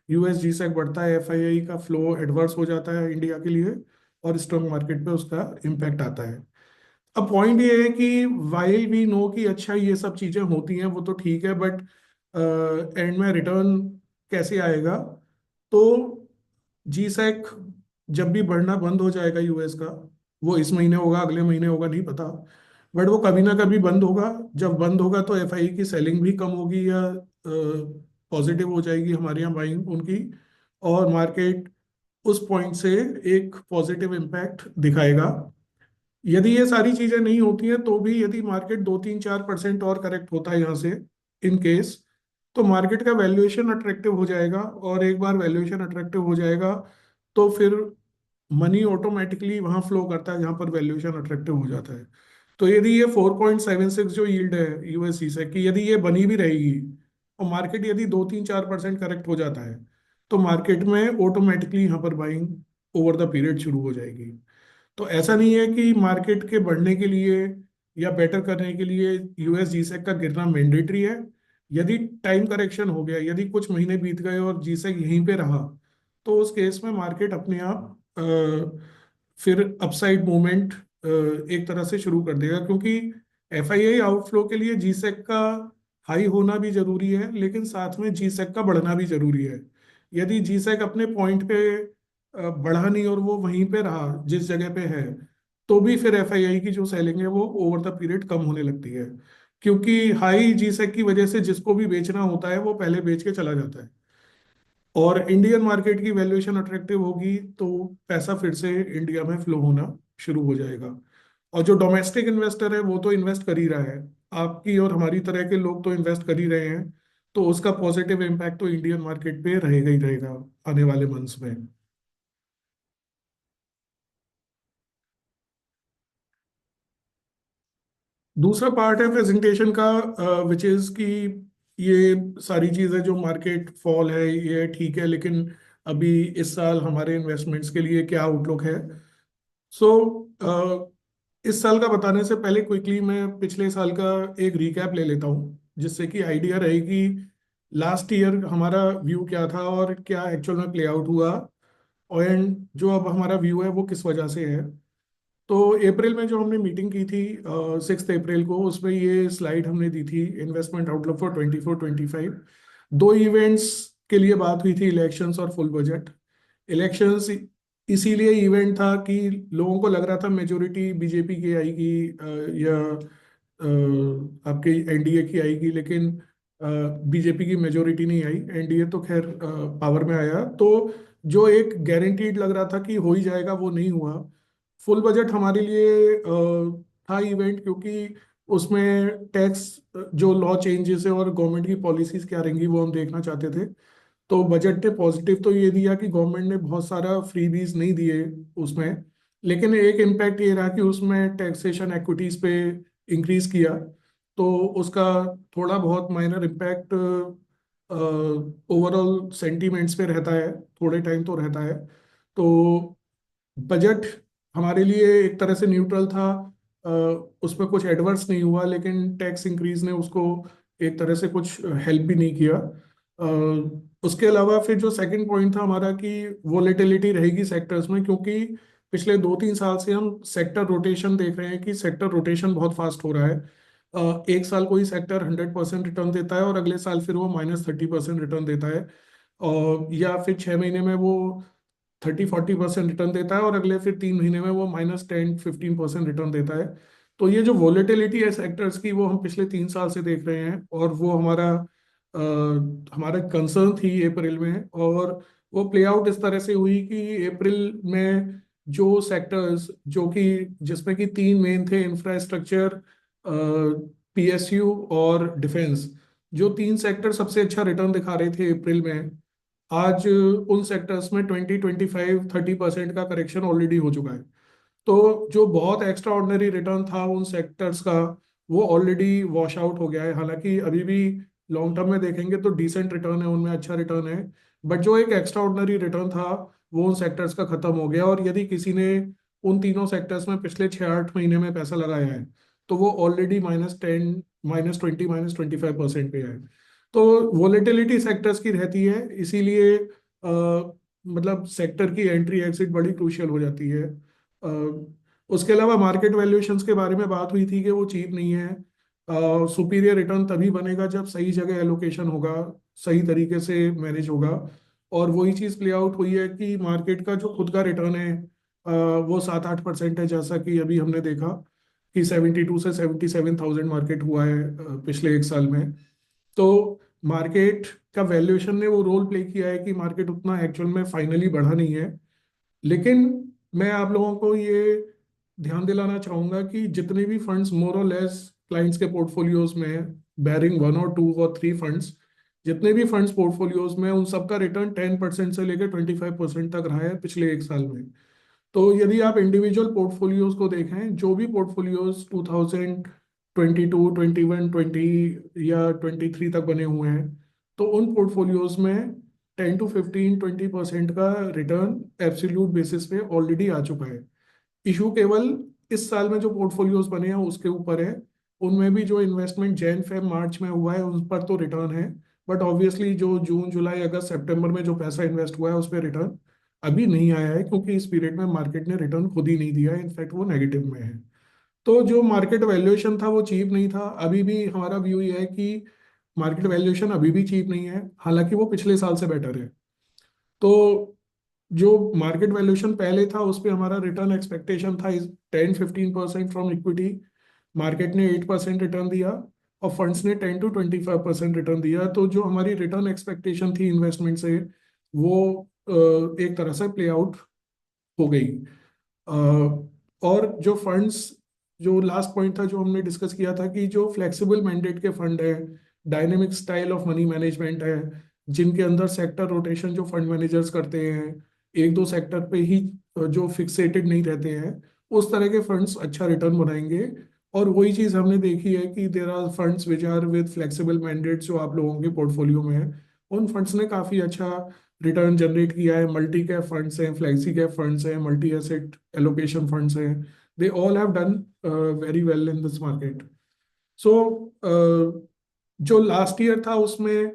यूएस जीसेक बढ़ता है एफआईआई का फ्लो एडवर्स हो जाता है इंडिया के लिए और स्टॉक मार्केट पे उसका इम्पैक्ट आता है। अब पॉइंट ये है कि वाइल वी नो कि अच्छा ये सब चीजें होती हैं वो तो ठीक है, बट एंड में रिटर्न कैसे आएगा? तो जीसैक जब भी बढ़ना बंद हो जाएगा यूएस का, वो इस महीने होगा अगले महीने होगा नहीं पता, बट वो कभी ना कभी बंद होगा। जब बंद होगा तो एफआई की सेलिंग भी कम होगी या पॉजिटिव हो जाएगी हमारे यहाँ बाइंग उनकी, और मार्केट उस पॉइंट से एक पॉजिटिव इम्पैक्ट दिखाएगा। यदि ये सारी चीजें नहीं होती हैं तो भी यदि मार्केट 2-3-4% और करेक्ट होता है यहाँ से इन केस, तो मार्केट का वैल्यूएशन अट्रैक्टिव हो जाएगा, और एक बार वैल्यूएशन अट्रैक्टिव हो जाएगा तो फिर मनी ऑटोमेटिकली वहां फ्लो करता है जहां पर वैल्यूएशन अट्रैक्टिव हो जाता है। तो यदि ये 4.76 जो यील्ड है यूएससी से की यदि ये बनी भी रहेगी और मार्केट यदि 2-3-4% करेक्ट हो जाता है, तो मार्केट में ऑटोमेटिकली यहाँ पर बाइंग ओवर द पीरियड शुरू हो जाएगी। तो ऐसा नहीं है कि मार्केट के बढ़ने के लिए या बेटर करने के लिए यूएस जीसेक का गिरना मैंडेटरी है। यदि टाइम करेक्शन हो गया, यदि कुछ महीने बीत गए और जीसेक यहीं पे रहा, तो उस केस में मार्केट अपने आप फिर अपसाइड मूवमेंट एक तरह से शुरू कर देगा, क्योंकि एफआईआई आउटफ्लो के लिए जीसेक का हाई होना भी जरूरी है, लेकिन साथ में जीसेक का बढ़ना भी जरूरी है। यदि जीसेक अपने पॉइंट पे बढ़ा नहीं और वो वहीं पे रहा जिस जगह पे है, तो भी फिर एफआईआई की जो सेलिंग है वो ओवर द पीरियड कम होने लगती है, क्योंकि हाई जीसेक की वजह से जिसको भी बेचना होता है वो पहले बेच के चला जाता है, और इंडियन मार्केट की वैल्यूएशन अट्रैक्टिव होगी तो पैसा फिर से इंडिया में फ्लो होना शुरू हो जाएगा। और जो डोमेस्टिक इन्वेस्टर है वो तो इन्वेस्ट कर ही रहा है, आपकी और हमारी तरह के लोग तो इन्वेस्ट कर ही रहे हैं, तो उसका पॉजिटिव इम्पैक्ट तो इंडियन मार्केट पे रहेगा ही रहेगा आने वाले मंथ्स में। दूसरा पार्ट है प्रेजेंटेशन का, विच इज कि ये सारी चीजें जो मार्केट फॉल है ये ठीक है, लेकिन अभी इस साल हमारे इन्वेस्टमेंट्स के लिए क्या आउटलुक है। सो इस साल का बताने से पहले क्विकली मैं पिछले साल का एक रिकैप ले लेता हूँ, जिससे कि आइडिया रहे कि लास्ट ईयर हमारा व्यू क्या था और क्या एक्चुअल में प्ले आउट हुआ, और एंड जो अब हमारा व्यू है वो किस वजह से है। तो अप्रैल में जो हमने मीटिंग की थी 6 अप्रैल को, उसमें ये स्लाइड हमने दी थी, इन्वेस्टमेंट आउटलुक फॉर 24-25। दो इवेंट्स के लिए बात हुई थी, इलेक्शंस और फुल बजट। इलेक्शंस इसीलिए इवेंट था कि लोगों को लग रहा था मेजोरिटी बीजेपी की आएगी या आपके एनडीए की आएगी, लेकिन बीजेपी की मेजोरिटी नहीं आई, एनडीए तो खैर पावर में आया। तो जो एक गारंटीड लग रहा था कि हो ही जाएगा वो नहीं हुआ। फुल बजट हमारे लिए था इवेंट, क्योंकि उसमें टैक्स जो लॉ चेंजेस है और गवर्नमेंट की पॉलिसीज क्या रहेंगी वो हम देखना चाहते थे। तो बजट ने पॉजिटिव तो ये दिया कि गवर्नमेंट ने बहुत सारा फ्रीबीज नहीं दिए उसमें, लेकिन एक इम्पैक्ट ये रहा कि उसमें टैक्सेशन एक्विटीज पे इंक्रीज किया, तो उसका थोड़ा बहुत माइनर इम्पैक्ट ओवरऑल सेंटीमेंट्स पे रहता है, थोड़े टाइम तो रहता है। तो बजट हमारे लिए एक तरह से न्यूट्रल था, अ, उसमें कुछ एडवर्स नहीं हुआ, लेकिन टैक्स इंक्रीज ने उसको एक तरह से कुछ हेल्प भी नहीं किया। उसके अलावा फिर जो सेकंड पॉइंट था हमारा कि वोलेटिलिटी रहेगी सेक्टर्स में, क्योंकि पिछले 2-3 साल से हम सेक्टर रोटेशन देख रहे हैं कि सेक्टर रोटेशन बहुत फास्ट हो रहा है। एक साल कोई सेक्टर 100% रिटर्न देता है और अगले साल फिर वो -30% रिटर्न देता है, और या फिर 6 महीने में वो 30-40% रिटर्न देता है और अगले फिर 3 महीने में वो -10-15% रिटर्न देता है। तो ये जो वोलेटिलिटी है सेक्टर्स की वो हम पिछले 3 साल से देख रहे हैं, और वो हमारा कंसर्न थी अप्रैल में, और वो प्ले आउट इस तरह से हुई कि अप्रैल में जो सेक्टर्स जो कि जिसमें कि तीन मेन थे, इंफ्रास्ट्रक्चर, पीएसयू और डिफेंस, जो तीन सेक्टर सबसे अच्छा रिटर्न दिखा रहे थे अप्रैल में, आज उन सेक्टर्स में 20, 25, 30% का करेक्शन ऑलरेडी हो चुका है। तो जो बहुत एक्स्ट्रा ऑर्डिनरी रिटर्न था उन सेक्टर्स का, वो ऑलरेडी वॉश आउट हो गया है। हालांकि अभी भी लॉन्ग टर्म में देखेंगे तो डिसेंट रिटर्न है, उनमें अच्छा रिटर्न है, बट जो एक एक्स्ट्रा ऑर्डिनरी रिटर्न था वो उन सेक्टर्स का खत्म हो गया। और यदि किसी ने उन तीनों सेक्टर्स में पिछले 6-8 महीने में पैसा लगाया है तो वो ऑलरेडी -10, -20, -25% पे है। तो वोलेटिलिटी सेक्टर्स की रहती है, इसीलिए मतलब सेक्टर की एंट्री एग्जिट बड़ी क्रूशियल हो जाती है। उसके अलावा मार्केट वैल्यूएशंस के बारे में बात हुई थी कि वो चीप नहीं है। सुपीरियर रिटर्न तभी बनेगा जब सही जगह एलोकेशन होगा, सही तरीके से मैनेज होगा। और वही चीज़ प्ले आउट हुई है कि मार्केट का जो खुद का रिटर्न है वो 7-8% है, जैसा कि अभी हमने देखा कि 72 से 77,000 मार्केट हुआ है पिछले एक साल में। तो मार्केट का वैल्यूएशन ने वो रोल प्ले किया है कि मार्केट उतना एक्चुअल में फाइनली बढ़ा नहीं है। लेकिन मैं आप लोगों को ये ध्यान दिलाना चाहूंगा कि जितने भी फंड्स मोर और लेस क्लाइंट्स के पोर्टफोलियोज में है, बैरिंग 1 और 2 और 3 फंड्स, जितने भी फंड्स पोर्टफोलियोज में उन सबका रिटर्न 10% से लेकर 25% तक रहा है पिछले एक साल में। तो यदि आप इंडिविजुअल पोर्टफोलियोज को देखें, जो भी पोर्टफोलियोज 2022, 21, 20 या 23 तक बने हुए हैं, तो उन पोर्टफोलियोज में 10 to 15, 20% का रिटर्न एब्सोल्यूट बेसिस पे ऑलरेडी आ चुका है। इशू केवल इस साल में जो पोर्टफोलियोज बने हैं उसके ऊपर है। उनमें भी जो इन्वेस्टमेंट जैन फेब मार्च में हुआ है उस पर तो रिटर्न है, बट ऑब्वियसली जो जून जुलाई अगस्त सितंबर में जो पैसा इन्वेस्ट हुआ है उस पर रिटर्न अभी नहीं आया है, क्योंकि इस पीरियड में मार्केट ने रिटर्न खुद ही नहीं दिया है, इनफैक्ट वो नेगेटिव में है। तो जो मार्केट वैल्यूएशन था वो चीप नहीं था। अभी भी हमारा व्यू ये है कि मार्केट वैल्यूएशन अभी भी चीप नहीं है, हालांकि वो पिछले साल से बेटर है। तो जो मार्केट वैल्यूएशन पहले था उस पे हमारा रिटर्न एक्सपेक्टेशन था 10-15% फ्रॉम इक्विटी। मार्केट ने 8% रिटर्न दिया और फंड्स ने 10 to 25% रिटर्न दिया। तो जो हमारी रिटर्न एक्सपेक्टेशन थी इन्वेस्टमेंट से वो एक तरह से प्ले आउट हो गई। और जो फंड्स, जो लास्ट पॉइंट था जो हमने डिस्कस किया था कि जो फ्लेक्सिबल मैंडेट के फंड है, dynamic style of money management है, जिनके अंदर सेक्टर रोटेशन जो फंड मैनेजर्स करते हैं, एक दो सेक्टर पे ही जो फिक्सेटेड नहीं रहते हैं, उस तरह के फंड्स अच्छा रिटर्न बनाएंगे। और वही चीज़ हमने देखी है कि there are funds which are with flexible mandate जो आप लोगों के पोर्टफोलियो में है, उन फंड्स ने काफ़ी अच्छा रिटर्न जनरेट किया है। मल्टी कैप फंड्स हैं, फ्लेक्सी कैप फंड्स हैं, मल्टी एसेट एलोकेशन फंड्स हैं, they all have done very well in this market. So जो लास्ट ईयर था उसमें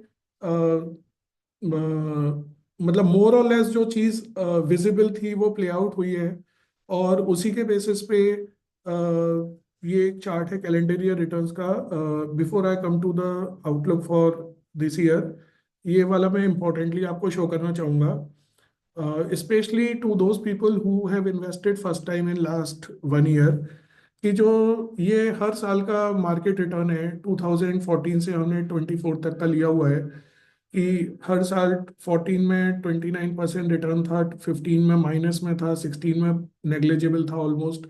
मतलब मोर और लेस जो चीज़ विजिबल थी वो प्ले आउट हुई है। और उसी के बेसिस पे ये एक चार्ट है कैलेंडर ईयर रिटर्न्स का। Before I come to the outlook for this year, ये वाला मैं इम्पोर्टेंटली आपको शो करना चाहूँगा, specially to those people who have invested first time in last 1 year, कि जो ये हर साल का मार्केट रिटर्न है 2014 से हमने 24 तक का लिया हुआ है, कि हर साल 14 में 29% रिटर्न था, 15 में माइनस में था, 16 में नेग्लिजिबल था ऑलमोस्ट।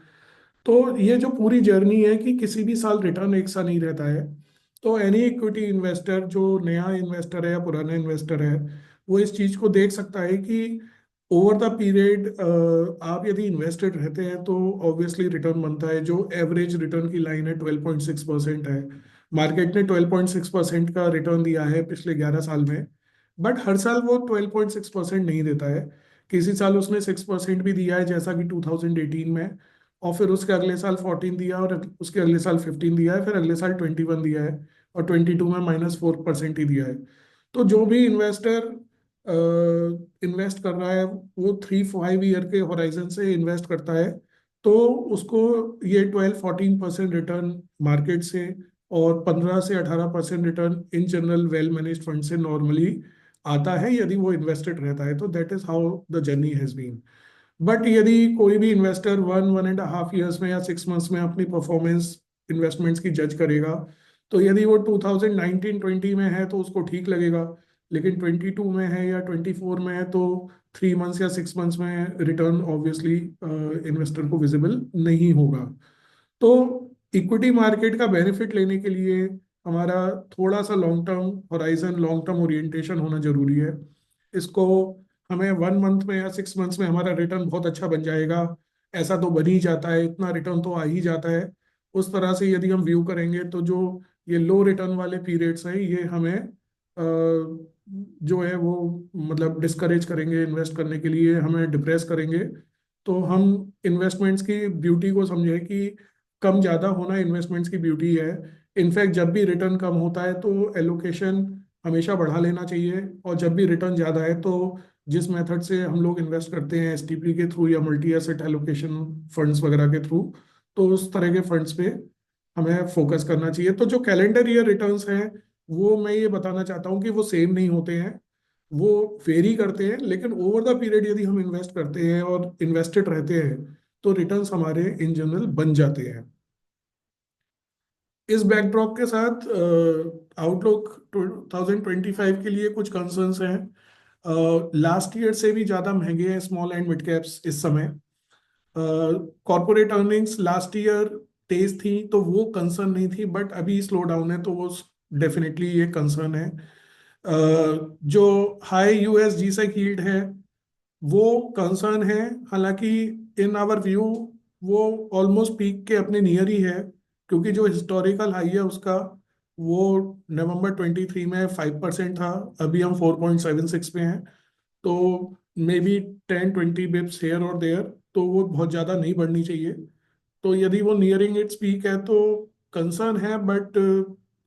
तो ये जो पूरी जर्नी है कि किसी भी साल रिटर्न एक सा नहीं रहता है। तो एनी इक्विटी इन्वेस्टर जो नया इन्वेस्टर है या पुराना इन्वेस्टर है, वो इस चीज़ को देख सकता है कि ओवर द पीरियड आप यदि इन्वेस्टेड रहते हैं तो ऑब्वियसली रिटर्न बनता है। जो एवरेज रिटर्न की लाइन है 12.6% है। मार्केट ने 12.6% का रिटर्न दिया है पिछले 11 साल में, बट हर साल वो 12.6% नहीं देता है। किसी साल उसने 6% भी दिया है, जैसा कि 2018 में, और फिर उसके अगले साल 14 दिया, और उसके अगले साल 15 दिया है, फिर अगले साल 21 दिया है, और 22 में -4% ही दिया है। तो जो भी इन्वेस्टर इन्वेस्ट कर रहा है वो 3-5 ईयर के होराइजन से इन्वेस्ट करता है, तो उसको ये 12-14% रिटर्न मार्केट से और 15 से 18% return in general well managed fund से नॉर्मली आता है यदि वो इन्वेस्टेड रहता है। तो that is how the journey has been. But यदि कोई भी इन्वेस्टर 1-1.5 ईयर्स में या 6 मंथ्स में अपनी परफॉर्मेंस इन्वेस्टमेंट्स की जज करेगा, तो यदि वो 2019-20 में है तो उसको ठीक लगेगा। लेकिन 22 में है या 24 में है तो 3 मंथ्स या 6 मंथ्स में रिटर्न ऑब्वियसली इन्वेस्टर को विजिबल नहीं होगा। तो इक्विटी मार्केट का बेनिफिट लेने के लिए हमारा थोड़ा सा long term horizon, long term orientation होना जरूरी है। इसको हमें 1 मंथ में या 6 मंथ्स में हमारा रिटर्न बहुत अच्छा बन जाएगा, ऐसा तो बन ही जाता है, इतना रिटर्न तो आ ही जाता है। उस तरह से यदि हम व्यू करेंगे तो जो ये लो रिटर्न वाले पीरियड्स हैं ये हमें जो है वो मतलब डिस्करेज करेंगे इन्वेस्ट करने के लिए, हमें डिप्रेस करेंगे। तो हम इन्वेस्टमेंट्स की ब्यूटी को समझें कि कम ज़्यादा होना इन्वेस्टमेंट्स की ब्यूटी है। इनफैक्ट जब भी रिटर्न कम होता है तो एलोकेशन हमेशा बढ़ा लेना चाहिए, और जब भी रिटर्न ज़्यादा है तो जिस मेथड से हम लोग इन्वेस्ट करते हैं एसटीपी के थ्रू या मल्टी एसेट एलोकेशन फंड्स वगैरह के थ्रू, तो उस तरह के फंड्स पे हमें फोकस करना चाहिए। तो जो कैलेंडर ईयर रिटर्न्स हैं वो मैं ये बताना चाहता हूँ कि वो सेम नहीं होते हैं, वो वेरी करते हैं, लेकिन ओवर द पीरियड यदि हम इन्वेस्ट करते हैं और इन्वेस्टेड रहते हैं तो रिटर्न्स हमारे इन जनरल बन जाते हैं। इस बैकड्रॉप के साथ आउटलुक 2025 के लिए कुछ कंसर्न्स हैं। लास्ट ईयर से भी ज़्यादा महंगे हैं स्मॉल एंड मिड कैप्स इस समय। कॉर्पोरेट अर्निंग्स लास्ट ईयर तेज थी तो वो कंसर्न नहीं थी, बट अभी स्लो डाउन है तो वो डेफिनेटली ये कंसर्न है। जो हाई यूएस जीसेक यील्ड है वो कंसर्न है, हालांकि इन आवर व्यू वो ऑलमोस्ट पीक के अपने नियर ही है, क्योंकि जो हिस्टोरिकल हाई है उसका वो नवंबर 23 में 5% था, अभी हम 4.76 पे हैं। तो मे बी 10-20 बिप्स हेयर और देयर, तो वो बहुत ज़्यादा नहीं बढ़नी चाहिए। तो यदि वो नियरिंग इट्स पीक है तो कंसर्न है, बट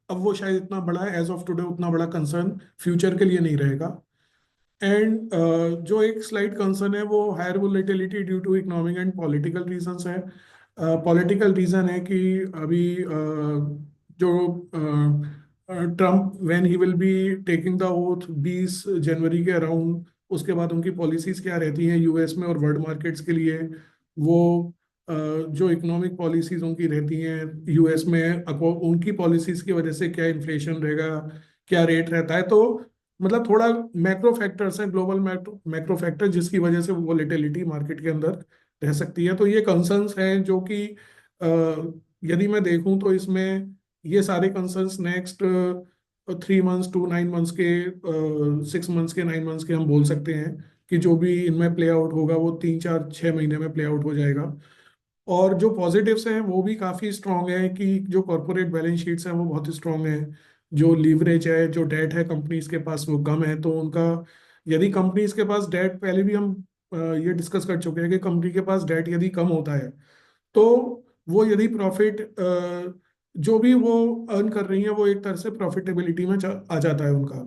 अब वो शायद इतना बड़ा है एज ऑफ टुडे, उतना बड़ा कंसर्न फ्यूचर के लिए नहीं रहेगा। एंड जो एक स्लाइड कंसर्न है वो higher volatility due to economic and political reasons है। पॉलिटिकल रीजन है कि अभी जो Trump when he will be taking the oath 20 जनवरी के अराउंड, उसके बाद उनकी पॉलिसीज क्या रहती हैं यूएस में और वर्ल्ड मार्केट्स के लिए, वो जो इकोनॉमिक पॉलिसीज उनकी रहती हैं यूएस में, उनकी पॉलिसीज की वजह से क्या इन्फ्लेशन रहेगा, क्या रेट रहता है, तो मतलब थोड़ा मैक्रो फैक्टर्स हैं, ग्लोबल मैक्रो फैक्टर, जिसकी वजह से वोलेटिलिटी मार्केट के अंदर रह सकती है। तो ये कंसर्न्स हैं जो कि यदि मैं देखूं तो इसमें ये सारे concerns next 3 months to 9 months के, 6 मंथ्स के, 9 मंथ्स के हम बोल सकते हैं कि जो भी इनमें प्ले आउट होगा वो 3-4-6 महीने में प्ले आउट हो जाएगा। और जो पॉजिटिव्स हैं वो भी काफ़ी स्ट्रांग है कि जो कॉर्पोरेट बैलेंस शीट्स हैं वो बहुत स्ट्रांग है, जो लीवरेज है, जो डेट है कंपनीज के पास वो कम है। तो उनका यदि कंपनीज के पास डेट, पहले भी हम ये डिस्कस कर चुके हैं कि कंपनी के पास डेट यदि कम होता है तो वो यदि प्रॉफिट जो भी वो अर्न कर रही है वो एक तरह से प्रॉफिटेबिलिटी में आ जाता है उनका।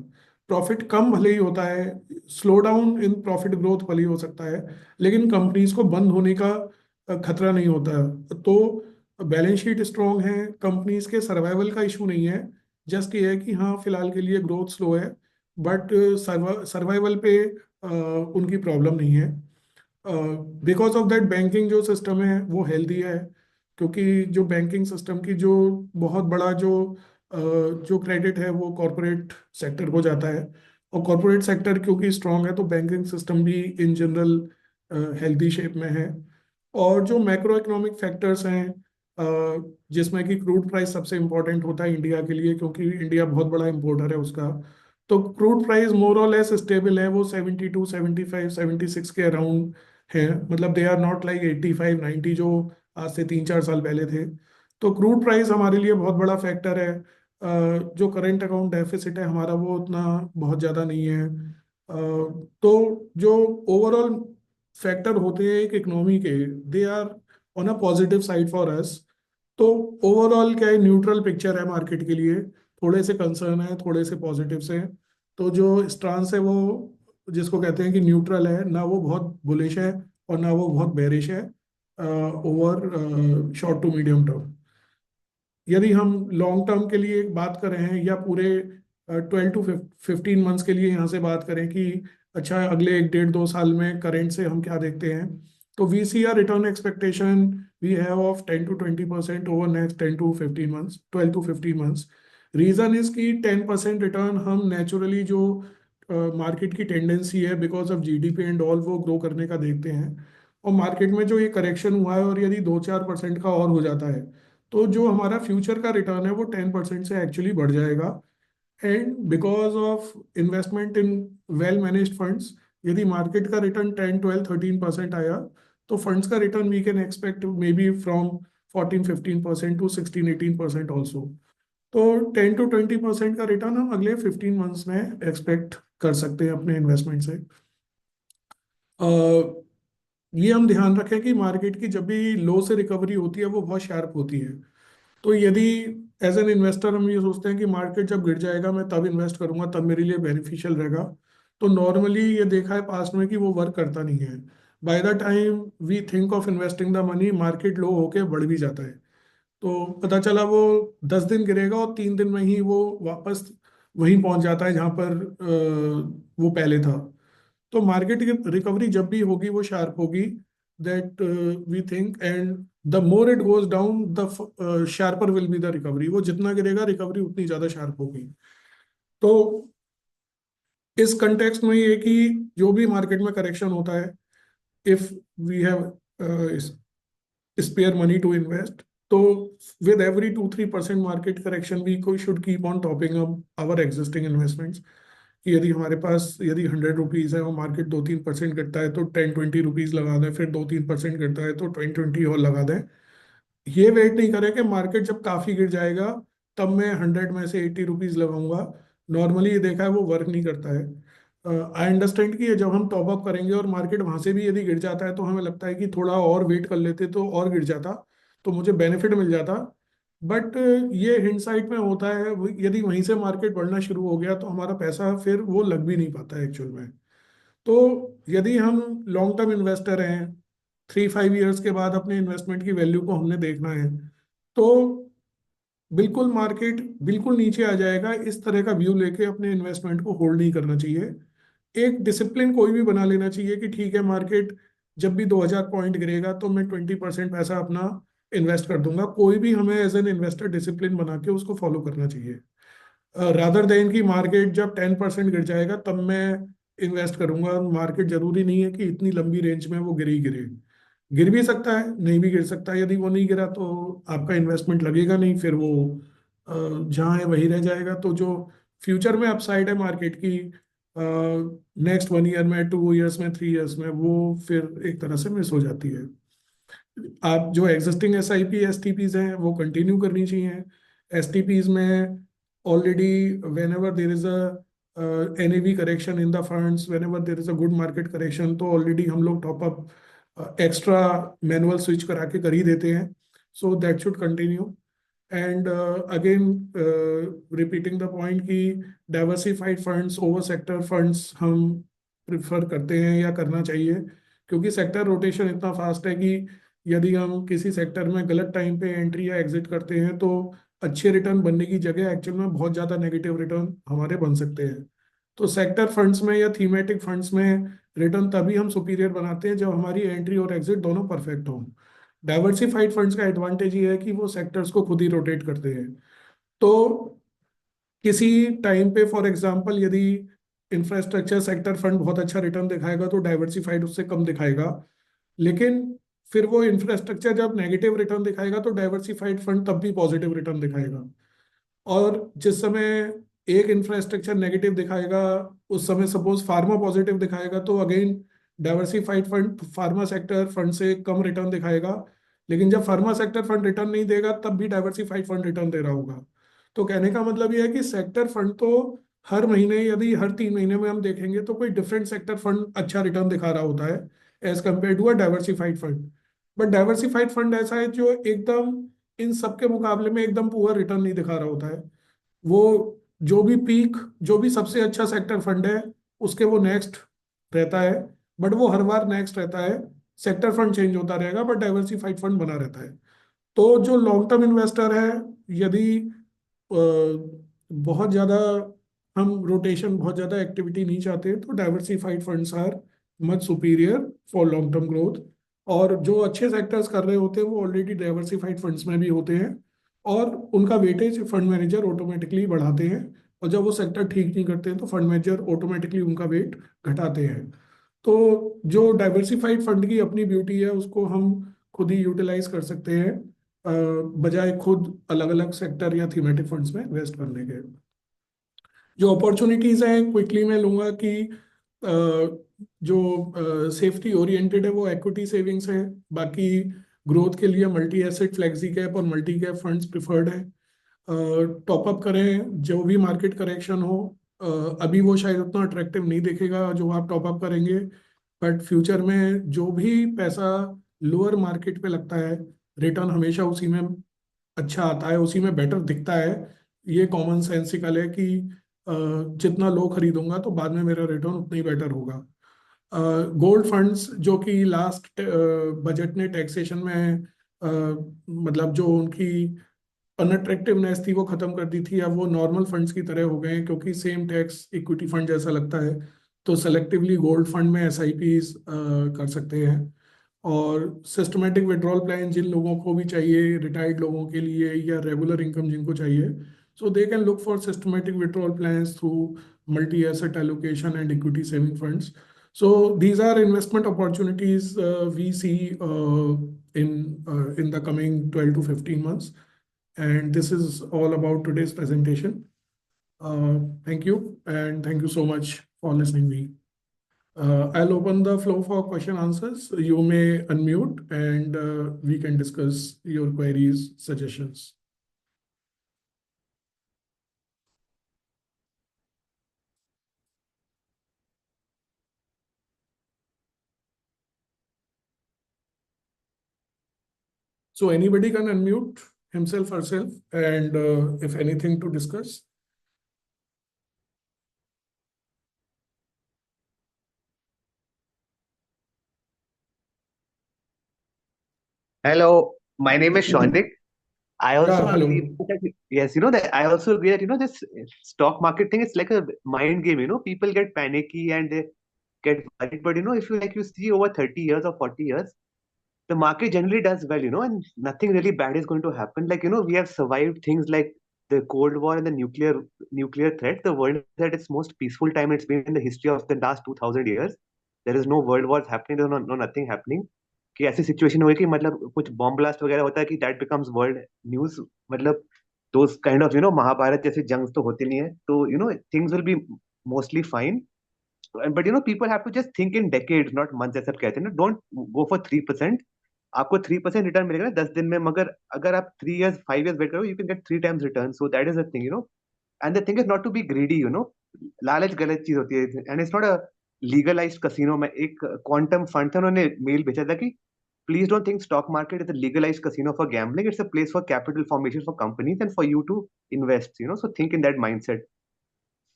प्रॉफिट कम भले ही होता है, slow down in profit growth भले ही हो सकता है, लेकिन कंपनीज को बंद होने का खतरा नहीं होता। तो बैलेंस शीट स्ट्रांग है, कंपनीज के सर्वाइवल का इशू नहीं है, जस्ट ये है कि हाँ फिलहाल के लिए ग्रोथ स्लो है, बट सर्वाइवल पे उनकी प्रॉब्लम नहीं है। बिकॉज ऑफ दैट बैंकिंग जो सिस्टम है वो हेल्दी है, क्योंकि जो बैंकिंग सिस्टम की जो बहुत बड़ा जो क्रेडिट है वो कॉरपोरेट सेक्टर को जाता है, और कॉरपोरेट सेक्टर क्योंकि स्ट्रांग है तो बैंकिंग सिस्टम भी इन जनरल हेल्दी शेप में है। और जो मैक्रो इकोनॉमिक फैक्टर्स हैं जिसमें कि क्रूड प्राइस सबसे इम्पोर्टेंट होता है इंडिया के लिए, क्योंकि इंडिया बहुत बड़ा इम्पोर्टर है उसका। तो क्रूड प्राइस मोर और लेस स्टेबल है, वो 72, 75, 76 के अराउंड है, मतलब दे आर नॉट लाइक 85, 90 जो आज से 3-4 साल पहले थे। तो क्रूड प्राइस हमारे लिए बहुत बड़ा फैक्टर है। जो करंट अकाउंट डेफिसिट है हमारा वो उतना बहुत ज़्यादा नहीं है। तो जो ओवरऑल फैक्टर होते हैं एक इकोनॉमी के, they are on a positive side for us. तो ओवरऑल क्या है, न्यूट्रल पिक्चर है मार्केट के लिए, थोड़े से कंसर्न है, थोड़े से पॉजिटिव्स हैं। तो जो स्टांस है वो जिसको कहते हैं कि न्यूट्रल है, ना वो बहुत बुलिश है और ना वो बहुत बेरिश है over short to medium term. यदि हम लॉन्ग टर्म के लिए बात कर रहे हैं या पूरे 12 to 15 मंथ्स के लिए यहाँ से बात करें कि अच्छा अगले 1-1.5-2 साल में करेंट से हम क्या देखते हैं, तो we see our return expectation we have of 10-20% over next 10 to 15 months, 12 to 15 months. Reason is कि 10% रिटर्न हम नेचुरली जो मार्केट की टेंडेंसी है because of GDP and all, वो ग्रो करने का देखते हैं। और मार्केट में जो ये करेक्शन हुआ है, और यदि 2-4% का और हो जाता है, तो जो हमारा फ्यूचर का रिटर्न है वो 10% से एक्चुअली बढ़ जाएगा। And because of investment in well managed funds, यदि मार्केट का रिटर्न 10-12-13% आया, तो फंड्स का return we can expect may be from 14-15% to 16-18% also. तो 10-20% का रिटर्न हम अगले 15 मंथ्स में एक्सपेक्ट कर सकते हैं अपने इन्वेस्टमेंट से। ये हम ध्यान रखें कि मार्केट की जब भी लो से रिकवरी होती है वो बहुत शार्प होती है। तो यदि एज एन इन्वेस्टर हम ये सोचते हैं कि मार्केट जब गिर जाएगा मैं तब इन्वेस्ट करूंगा, तब मेरे लिए बेनिफिशियल रहेगा, तो नॉर्मली ये देखा है पास्ट में कि वो वर्क करता नहीं है। By the time we think of investing the money, market low होके बढ़ भी जाता है। तो पता चला वो 10 दिन गिरेगा और 3 दिन में ही वो वापस वहीं पहुंच जाता है जहां पर वो पहले था। तो मार्केट की रिकवरी जब भी होगी वो शार्प होगी, that we think, and the more it goes down the sharper will be the recovery. वो जितना गिरेगा रिकवरी उतनी ज्यादा शार्प होगी। तो इस कंटेक्स्ट में ये कि जो भी मार्केट में करेक्शन होता है, if we have spare money to invest, तो with every 2-3% market correction we should keep on topping up our existing investments। कि यदि हमारे पास यदि 100 रुपीज है और मार्केट 2-3% गिरता है तो 10-20 रुपीज लगा दें, फिर 2-3% गिरता है तो 20-20 और लगा दें। ये वेट नहीं करें कि मार्केट जब काफी गिर जाएगा तब मैं 100 में से 80 रुपीज लगाऊंगा। नॉर्मली ये देखा है वो वर्क नहीं करता है। आई अंडरस्टैंड कि जब हम टॉप अप करेंगे और मार्केट वहां से भी यदि गिर जाता है तो हमें लगता है कि थोड़ा और वेट कर लेते तो और गिर जाता, तो मुझे बेनिफिट मिल जाता। बट ये हिंडसाइट में होता है, यदि वहीं से मार्केट बढ़ना शुरू हो गया तो हमारा पैसा फिर वो लग भी नहीं पाता है एक्चुअल में। तो यदि हम लॉन्ग टर्म इन्वेस्टर हैं, 3-5 ईयर्स के बाद अपने इन्वेस्टमेंट की वैल्यू को हमने देखना है, तो बिल्कुल मार्केट बिल्कुल नीचे आ जाएगा इस तरह का व्यू लेके अपने इन्वेस्टमेंट को होल्ड नहीं करना चाहिए। एक डिसिप्लिन कोई भी बना लेना चाहिए कि ठीक है, मार्केट जब भी 2000 पॉइंट गिरेगा तो मैं 20% पैसा अपना इन्वेस्ट कर दूंगा। कोई भी हमें एज एन इन्वेस्टर डिसिप्लिन बना के उसको फॉलो करना चाहिए, रादर देन कि मार्केट जब 10% गिर जाएगा तब मैं इन्वेस्ट करूंगा। मार्केट जरूरी नहीं है कि इतनी लंबी रेंज में वो गिरे ही गिरे, गिर भी सकता है, नहीं भी गिर सकता है। यदि वो नहीं गिरा तो आपका इन्वेस्टमेंट लगेगा नहीं, फिर वो जहाँ है वही रह जाएगा। तो जो फ्यूचर में अपसाइड है मार्केट की, नेक्स्ट 1 ईयर में, 2 ईयर्स में, 3 ईयर्स में, वो फिर एक तरह से मिस हो जाती है। आप जो एग्जिस्टिंग SIP STPs हैं वो कंटिन्यू करनी चाहिए। STPs में already whenever there is a NAV correction in the funds, whenever there is a good market correction, तो ऑलरेडी हम लोग top up extra manual switch करा के कर ही देते हैं। So that should continue. And again repeating the point कि diversified funds over sector funds हम प्रिफर करते हैं या करना चाहिए, क्योंकि सेक्टर रोटेशन इतना फास्ट है कि यदि हम किसी सेक्टर में गलत टाइम पे एंट्री या एग्जिट करते हैं तो अच्छे रिटर्न बनने की जगह एक्चुअल में बहुत ज़्यादा नेगेटिव रिटर्न हमारे बन सकते हैं। तो सेक्टर फंड्स में या थीमेटिक फंड्स में रिटर्न तभी हम सुपीरियर बनाते हैं जब हमारी एंट्री और एग्जिट दोनों परफेक्ट हों। डाइवर्सिफाइड फंड्स का एडवांटेज ये है कि वो सेक्टर्स को खुद ही रोटेट करते हैं। तो किसी टाइम पे फॉर एग्जांपल यदि इंफ्रास्ट्रक्चर सेक्टर फंड बहुत अच्छा रिटर्न दिखाएगा तो डाइवर्सिफाइड उससे कम दिखाएगा, लेकिन फिर वो इंफ्रास्ट्रक्चर जब नेगेटिव रिटर्न दिखाएगा तो डाइवर्सिफाइड फंड तब भी पॉजिटिव रिटर्न दिखाएगा। और जिस समय एक इंफ्रास्ट्रक्चर नेगेटिव दिखाएगा उस समय सपोज फार्मा पॉजिटिव दिखाएगा तो again diversified fund pharma sector fund से कम रिटर्न दिखाएगा। लेकिन जब फार्मा सेक्टर फंड रिटर्न नहीं देगा तब भी डाइवर्सिफाइड फंड रिटर्न दे रहा होगा। तो कहने का मतलब यह है कि सेक्टर फंड तो हर महीने यदि हर 3 महीने में हम देखेंगे तो कोई डिफरेंट सेक्टर फंड अच्छा रिटर्न दिखा रहा होता है as compare to a diversified fund. But diversified fund ऐसा है जो एकदम इन सबके मुकाबले में एकदम पुअर रिटर्न नहीं दिखा रहा होता है। वो जो भी पीक, जो भी सबसे अच्छा सेक्टर फंड है उसके वो नेक्स्ट रहता है, बट वो हर बार नेक्स्ट रहता है। सेक्टर फंड चेंज होता रहेगा बट डाइवर्सिफाइड फंड बना रहता है। तो जो लॉन्ग टर्म इन्वेस्टर है, यदि बहुत ज़्यादा हम रोटेशन, बहुत ज़्यादा एक्टिविटी नहीं चाहते तो diversified funds are much superior for long term growth. और जो अच्छे सेक्टर्स कर रहे होते हैं वो ऑलरेडी डाइवर्सिफाइड फंड्स में भी होते हैं और उनका वेटेज फंड मैनेजर ऑटोमेटिकली बढ़ाते हैं और जब वो सेक्टर ठीक नहीं करते हैं तो फंड मैनेजर ऑटोमेटिकली उनका वेट घटाते हैं। तो जो डाइवर्सिफाइड फंड की अपनी ब्यूटी है उसको हम खुद ही यूटिलाइज कर सकते हैं, बजाय खुद अलग अलग सेक्टर या थीमेटिक फंड्स में इन्वेस्ट करने के। जो अपॉर्चुनिटीज हैं क्विकली मैं लूंगा कि जो सेफ्टी ओरिएंटेड है वो इक्विटी सेविंग्स है। बाकी ग्रोथ के लिए मल्टी एसेट, फ्लेक्सी कैप और मल्टी कैप फंड्स प्रिफर्ड है। टॉप अप करें जो भी मार्केट करेक्शन हो। अभी वो शायद उतना अट्रैक्टिव नहीं दिखेगा जो आप टॉप अप करेंगे, बट फ्यूचर में जो भी पैसा लोअर मार्केट पे लगता है रिटर्न हमेशा उसी में अच्छा आता है, उसी में बेटर दिखता है। ये कॉमन सेंसिकल है कि जितना लो खरीदूंगा तो बाद में मेरा रिटर्न उतना ही बेटर होगा। गोल्ड फंड्स जो कि लास्ट बजट ने टैक्सेशन में मतलब जो उनकी अनअट्रैक्टिवनेस थी वो खत्म कर दी थी, अब वो नॉर्मल फंड्स की तरह हो गए हैं क्योंकि सेम टैक्स इक्विटी फंड जैसा लगता है। तो सेलेक्टिवली गोल्ड फंड में एसआईपीज कर सकते हैं। और सिस्टमेटिक विड्रॉल प्लान जिन लोगों को भी चाहिए, रिटायर्ड लोगों के लिए या रेगुलर इनकम जिनको चाहिए, so they can look for systematic withdrawal plans through multi asset allocation and equity saving funds. So these are investment opportunities we see in the coming 12 to 15 months. And this is all about today's presentation. Thank you, and thank you so much for listening me. I'll open the floor for question answers. You may unmute and we can discuss your queries, suggestions. So anybody can unmute himself, herself, and if anything to discuss. Hello, my name is Shaunik. I also hello. agree that, yes, that I also agree that, this stock market thing is like a mind game, people get panicky and they get worried. But, if you see over 30 years or 40 years, the market generally does well, and nothing really bad is going to happen. Like, we have survived things like the Cold War and the nuclear threat. The world is at its most peaceful time it's been in the history of the last 2000 years. There is no world wars happening, there's no nothing happening. कि ऐसी सिचुएशन हुई कि मतलब कुछ बॉम्ब ब्लास्ट वगैरह होता है कि दैट बिकम्स वर्ल्ड न्यूज, मतलब दोस काइंड ऑफ महाभारत जैसे जंग तो होती नहीं है, तो things will be mostly fine. But people have to just think in decades not months, जैसे कहते हैं ना, डोंट गो फॉर 3%. आपको 3% रिटर्न मिलेगा ना 10 दिन में, मगर अगर आप 3 years 5 years वेट करो, you can get 3 times return. So that is the thing, and the thing is not to be greedy. लालच गलत चीज होती है, and it's not a legalized casino. में एक क्वांटम फंड था, उन्होंने मेल भेजा था कि please don't think stock market is a legalized casino for gambling. It's a place for capital formation for companies and for you to invest, so think in that mindset.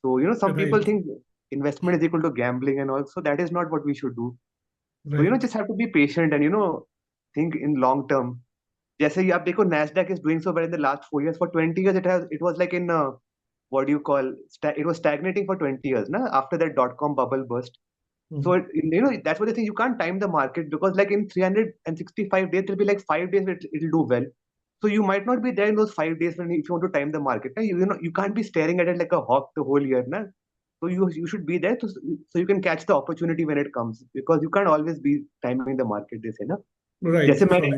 So, some people Right. think investment is equal to gambling and all. So that is not what we should do. So, Right. just have to be patient and, think in long term. जैसे ही आप देखो, Nasdaq is doing so well in the last 4 years. For 20 years, it was like in, what do you call, it was stagnating for 20 years, na? After that dot-com bubble burst. So, that's what the thing, you can't time the market, because like in 365 days, there'll be like 5 days where it'll do well. So you might not be there in those 5 days when, if you want to time the market. Na? You can't be staring at it like a hawk the whole year. Na? So you should be there so you can catch the opportunity when it comes, because you can't always be timing the market, they say, na? Right. जैसे मैंने,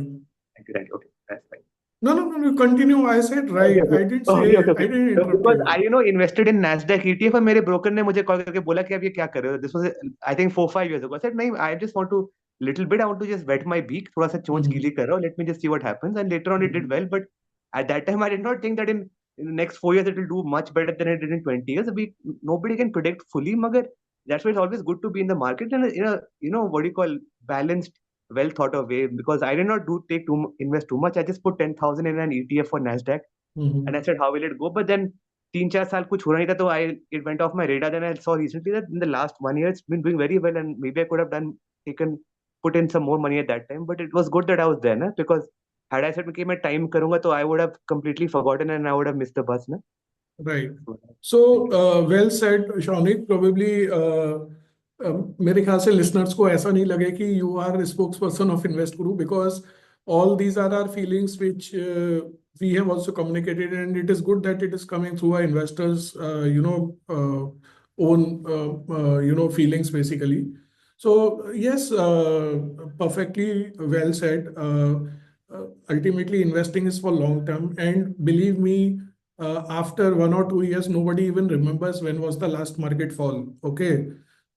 Sorry. okay, that's fine. No, continue. I said right. I didn't say, I didn't So interrupt because you. I invested in Nasdaq ETF, और मेरे ब्रोकर ने मुझे कॉल करके बोला कि अब ये क्या कर रहे हो. This was I think 4-5 years ago. I said नहीं, I just want to little bit, I want to just wet my beak, थोड़ा सा चोंच गीली कर रहा हूँ. Let me just see what happens. And later on it did well, but at that time I did not think that in the next 4 years it will do much better than it did in 20 years. Nobody can predict fully, मगर that's why it's always good to be in the market and in a what do you call, balanced, well thought of way. Because I did not invest too much. I just put 10,000 in an ETF for Nasdaq. And I said, how will it go? But then 3-4 साल कुछ हो नहीं था, तो it went off my radar. Then I saw recently that in the last 1 year it's been doing very well, and maybe I could have put in some more money at that time. But it was good that I was there, na? Because had I said कि मैं time करूंगा, तो I would have completely forgotten and I would have missed the bus, na? Right. So, well said, Shaunik. Probably, मेरे ख्याल से listeners को ऐसा नहीं लगे कि you are a spokesperson of Invest Guru, because all these are our feelings which we have also communicated, and it is good that it is coming through our investors, own, feelings basically. So yes, perfectly well said. Ultimately, investing is for long term, and believe me, after 1 or 2 years, nobody even remembers when was the last market fall. Okay,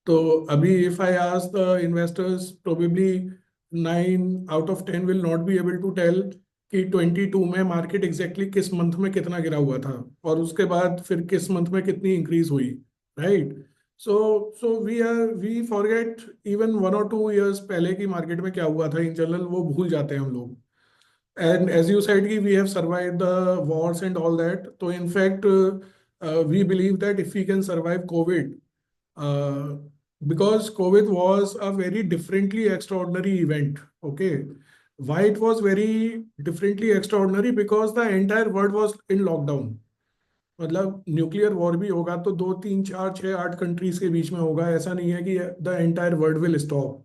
so abhi, if I ask the investors, probably 9 out of 10 will not be able to tell कि 22 में मार्केट एग्जैक्टली किस मंथ में कितना गिरा हुआ था और उसके बाद फिर किस मंथ में कितनी इंक्रीज हुई, right? So we forget even 1 or 2 years पहले की मार्केट में क्या हुआ था इन जनरल, वो भूल जाते हैं हम लोग. And as you said, कि we have survived the wars and all that. So in fact, we believe that if we can survive COVID, uh, because COVID was a very differently extraordinary event. Okay, why it was very differently extraordinary? Because the entire world was in lockdown. मतलब न्यूक्लियर वॉर भी होगा तो 2, 3, 4, 6, 8 कंट्रीज के बीच में होगा, ऐसा नहीं है कि the entire world will stop.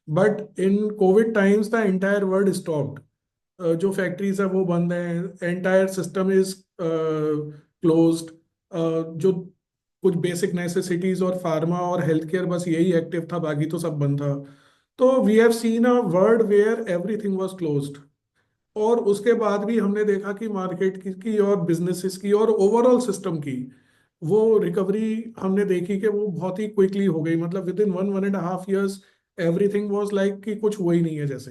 But in Covid times the entire world stopped. जो फैक्ट्रीज है वो बंद है, एंटायर सिस्टम इज क्लोज्ड. जो कुछ बेसिक नेसेसिटीज और फार्मा और हेल्थ केयर बस यही एक्टिव था, बाकी तो सब बंद था. तो we have seen a world where everything was closed. और उसके बाद भी हमने देखा कि मार्केट की और बिजनेसेस की और ओवरऑल सिस्टम की वो रिकवरी हमने देखी कि वो बहुत ही क्विकली हो गई. मतलब within 1.5 years everything was like कि कुछ हुआ ही नहीं है जैसे.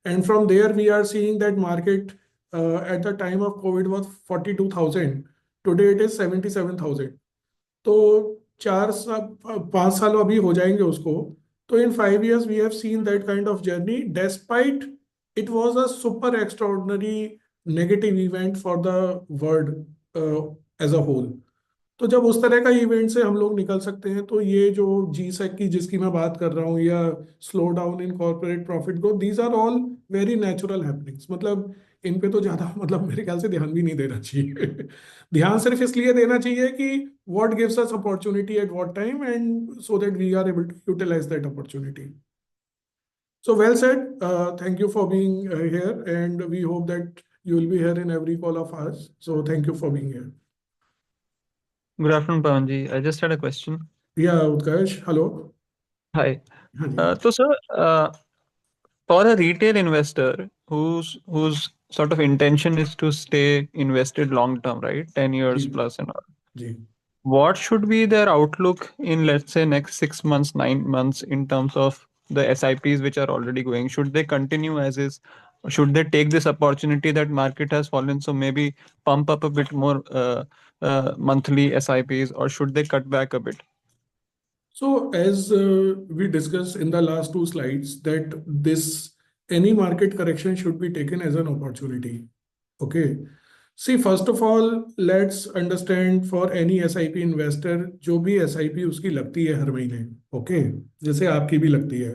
And from there we are seeing that market at the time of Covid was 42,000. Today it is 77,000. तो 5 साल अभी हो जाएंगे उसको. तो in 5 years we have seen that kind of journey despite it was a super extraordinary negative event for the world as a whole. तो जब उस तरह का इवेंट से हम लोग निकल सकते हैं तो ये जो G-Sec की जिसकी मैं बात कर रहा हूँ या slow down in corporate profit growth, these are all very natural happenings. मतलब इन पे तो ज्यादा मतलब मेरे ख्याल से ध्यान भी नहीं देना चाहिए. ध्यान सिर्फ इसलिए देना चाहिए कि what gives us opportunity at what time and so that we are able to utilize that opportunity. So well said. Thank you for being here, and we hope that you will be here in every call of ours. So thank you for being here. Good afternoon, Pawanji. I just had a question. Yeah, Utkarsh, hello. Hi. हाँ जी. So, sir, for a retail investor whose sort of intention is to stay invested long term, right, 10 years ji plus and all, ji. what should be their outlook in, let's say, next 6 months, 9 months in terms of the SIPs which are already going? Should they continue as is? Or should they take this opportunity that market has fallen, so maybe pump up a bit more monthly SIPs, or should they cut back a bit? So as we discussed in the last 2 slides, that this any market correction should be taken as an opportunity. Okay. See, first of all, let's understand for any SIP investor, जो भी SIP उसकी लगती है हर महीने, okay, जैसे आपकी भी लगती है.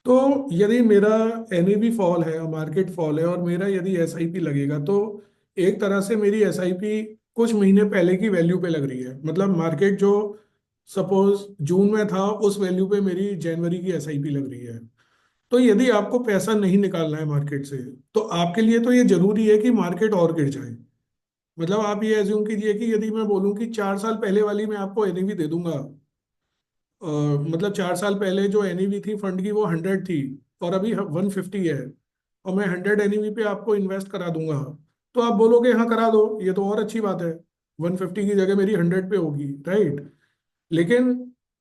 तो यदि मेरा NAV फॉल है, मार्केट फॉल है, और मेरा यदि SIP लगेगा, तो एक तरह से मेरी SIP कुछ महीने पहले की वैल्यू पे लग रही है. मतलब मार्केट जो सपोज जून में था उस वैल्यू पे मेरी जनवरी की SIP लग रही है. तो यदि आपको पैसा नहीं निकालना है मार्केट से, तो आपके लिए तो ये जरूरी है कि मार्केट और गिर जाए. मतलब आप ये एज्यूम कीजिए कि यदि मैं बोलूं कि 4 साल पहले वाली मैं आपको NAV दे दूंगा, मतलब 4 साल पहले जो NAV थी फंड की वो 100 थी और अभी 150 है, और मैं 100 NAV पे आपको इन्वेस्ट करा दूंगा, तो आप बोलोगे हाँ करा दो, ये तो और अच्छी बात है, 150 की जगह मेरी 100 पे होगी, राइट? लेकिन